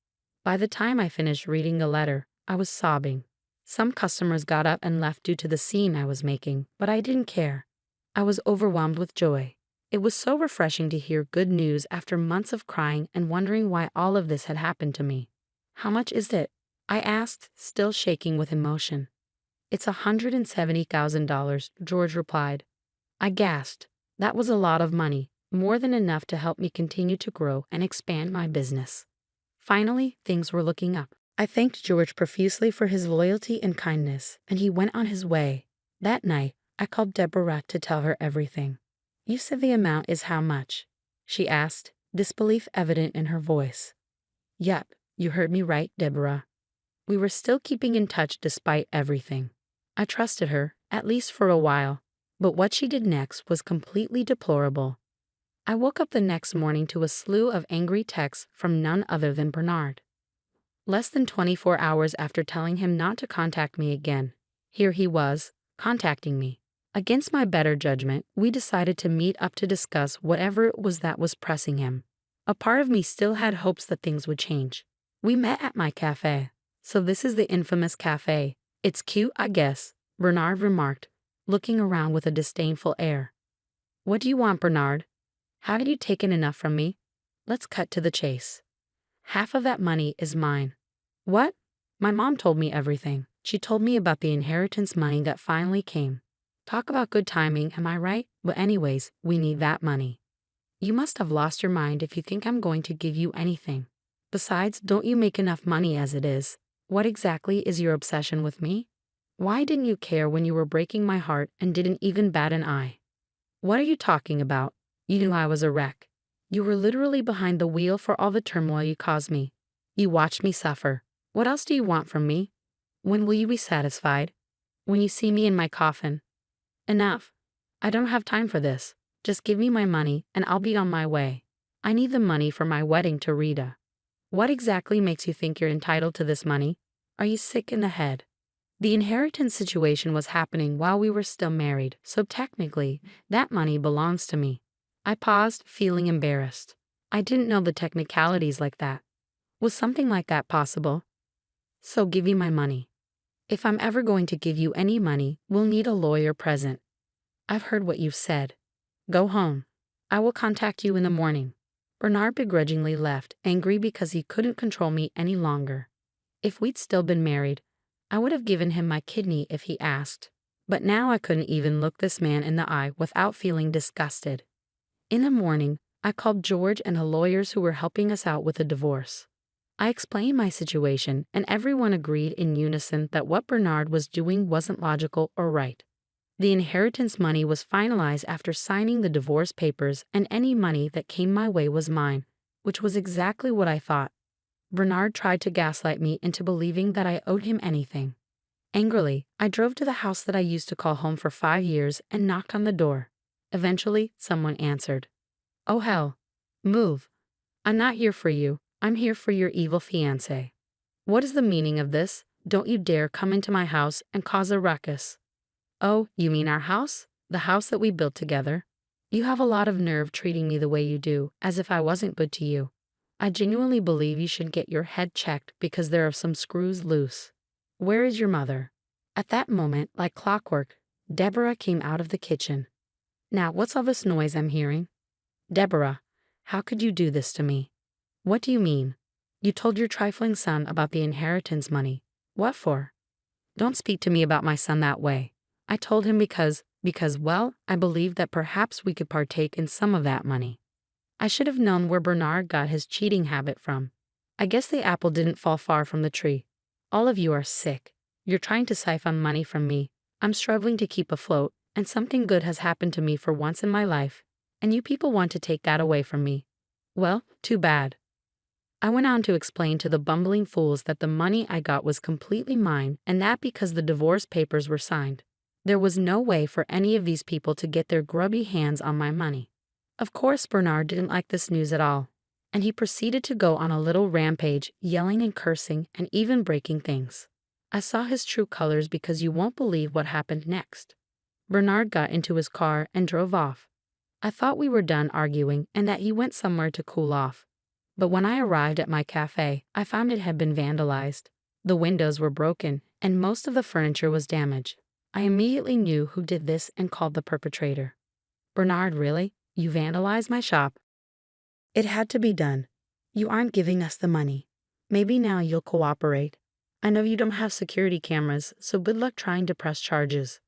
By the time I finished reading the letter, I was sobbing. Some customers got up and left due to the scene I was making, but I didn't care. I was overwhelmed with joy. It was so refreshing to hear good news after months of crying and wondering why all of this had happened to me. How much is it? I asked, still shaking with emotion. It's $170,000, George replied. I gasped. That was a lot of money, more than enough to help me continue to grow and expand my business. Finally, things were looking up. I thanked George profusely for his loyalty and kindness, and he went on his way. That night, I called Deborah to tell her everything. You said the amount is how much? She asked, disbelief evident in her voice. Yep, you heard me right, Deborah. We were still keeping in touch despite everything. I trusted her, at least for a while, but what she did next was completely deplorable. I woke up the next morning to a slew of angry texts from none other than Bernard. Less than 24 hours after telling him not to contact me again, here he was, contacting me. Against my better judgment, we decided to meet up to discuss whatever it was that was pressing him. A part of me still had hopes that things would change. We met at my cafe. So this is the infamous cafe. It's cute, I guess, Bernard remarked, looking around with a disdainful air. What do you want, Bernard? Haven't you taken enough from me? Let's cut to the chase. Half of that money is mine. What? My mom told me everything. She told me about the inheritance money that finally came. Talk about good timing, am I right? But anyways, we need that money. You must have lost your mind if you think I'm going to give you anything. Besides, don't you make enough money as it is? What exactly is your obsession with me? Why didn't you care when you were breaking my heart and didn't even bat an eye? What are you talking about? You knew I was a wreck. You were literally behind the wheel for all the turmoil you caused me. You watched me suffer. What else do you want from me? When will you be satisfied? When you see me in my coffin? Enough. I don't have time for this. Just give me my money and I'll be on my way. I need the money for my wedding to Rita. What exactly makes you think you're entitled to this money? Are you sick in the head? The inheritance situation was happening while we were still married, so technically, that money belongs to me. I paused, feeling embarrassed. I didn't know the technicalities like that. Was something like that possible? So give me my money. If I'm ever going to give you any money, we'll need a lawyer present. I've heard what you've said. Go home. I will contact you in the morning. Bernard begrudgingly left, angry because he couldn't control me any longer. If we'd still been married, I would have given him my kidney if he asked. But now I couldn't even look this man in the eye without feeling disgusted. In the morning, I called George and the lawyers who were helping us out with the divorce. I explained my situation, and everyone agreed in unison that what Bernard was doing wasn't logical or right. The inheritance money was finalized after signing the divorce papers, and any money that came my way was mine, which was exactly what I thought. Bernard tried to gaslight me into believing that I owed him anything. Angrily, I drove to the house that I used to call home for 5 years and knocked on the door. Eventually, someone answered. Oh hell. Move. I'm not here for you. I'm here for your evil fiancé. What is the meaning of this? Don't you dare come into my house and cause a ruckus. Oh, you mean our house? The house that we built together? You have a lot of nerve treating me the way you do, as if I wasn't good to you. I genuinely believe you should get your head checked because there are some screws loose. Where is your mother? At that moment, like clockwork, Deborah came out of the kitchen. Now, what's all this noise I'm hearing? Deborah, how could you do this to me? What do you mean? You told your trifling son about the inheritance money. What for? Don't speak to me about my son that way. I told him because, well, I believed that perhaps we could partake in some of that money. I should have known where Bernard got his cheating habit from. I guess the apple didn't fall far from the tree. All of you are sick. You're trying to siphon money from me. I'm struggling to keep afloat, and something good has happened to me for once in my life, and you people want to take that away from me. Well, too bad. I went on to explain to the bumbling fools that the money I got was completely mine, and that because the divorce papers were signed. There was no way for any of these people to get their grubby hands on my money. Of course, Bernard didn't like this news at all, and he proceeded to go on a little rampage, yelling and cursing and even breaking things. I saw his true colors because you won't believe what happened next. Bernard got into his car and drove off. I thought we were done arguing and that he went somewhere to cool off. But when I arrived at my cafe, I found it had been vandalized. The windows were broken, and most of the furniture was damaged. I immediately knew who did this and called the perpetrator. Bernard, really? You vandalized my shop. It had to be done. You aren't giving us the money. Maybe now you'll cooperate. I know you don't have security cameras, so good luck trying to press charges.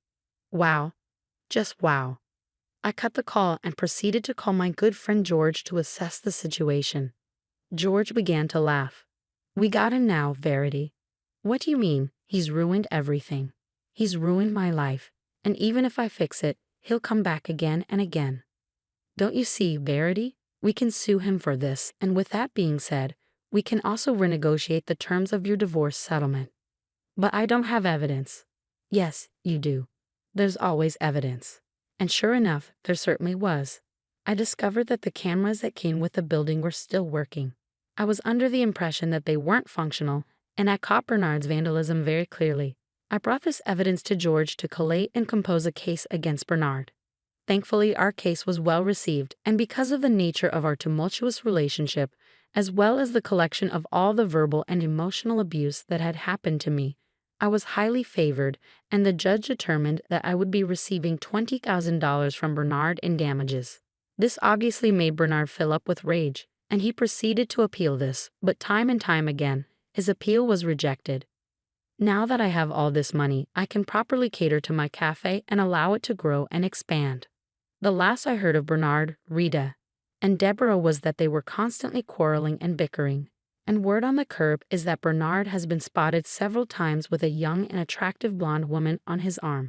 Wow. Just wow. I cut the call and proceeded to call my good friend George to assess the situation. George began to laugh. We got him now, Verity. What do you mean? He's ruined everything. He's ruined my life, and even if I fix it, he'll come back again and again. Don't you see, Verity? We can sue him for this, and with that being said, we can also renegotiate the terms of your divorce settlement. But I don't have evidence. Yes, you do. There's always evidence. And sure enough, there certainly was. I discovered that the cameras that came with the building were still working. I was under the impression that they weren't functional, and I caught Bernard's vandalism very clearly. I brought this evidence to George to collate and compose a case against Bernard. Thankfully, our case was well received, and because of the nature of our tumultuous relationship, as well as the collection of all the verbal and emotional abuse that had happened to me, I was highly favored, and the judge determined that I would be receiving $20,000 from Bernard in damages. This obviously made Bernard fill up with rage, and he proceeded to appeal this, but time and time again, his appeal was rejected. Now that I have all this money, I can properly cater to my cafe and allow it to grow and expand. The last I heard of Bernard, Rita, and Deborah was that they were constantly quarreling and bickering. And word on the curb is that Bernard has been spotted several times with a young and attractive blonde woman on his arm.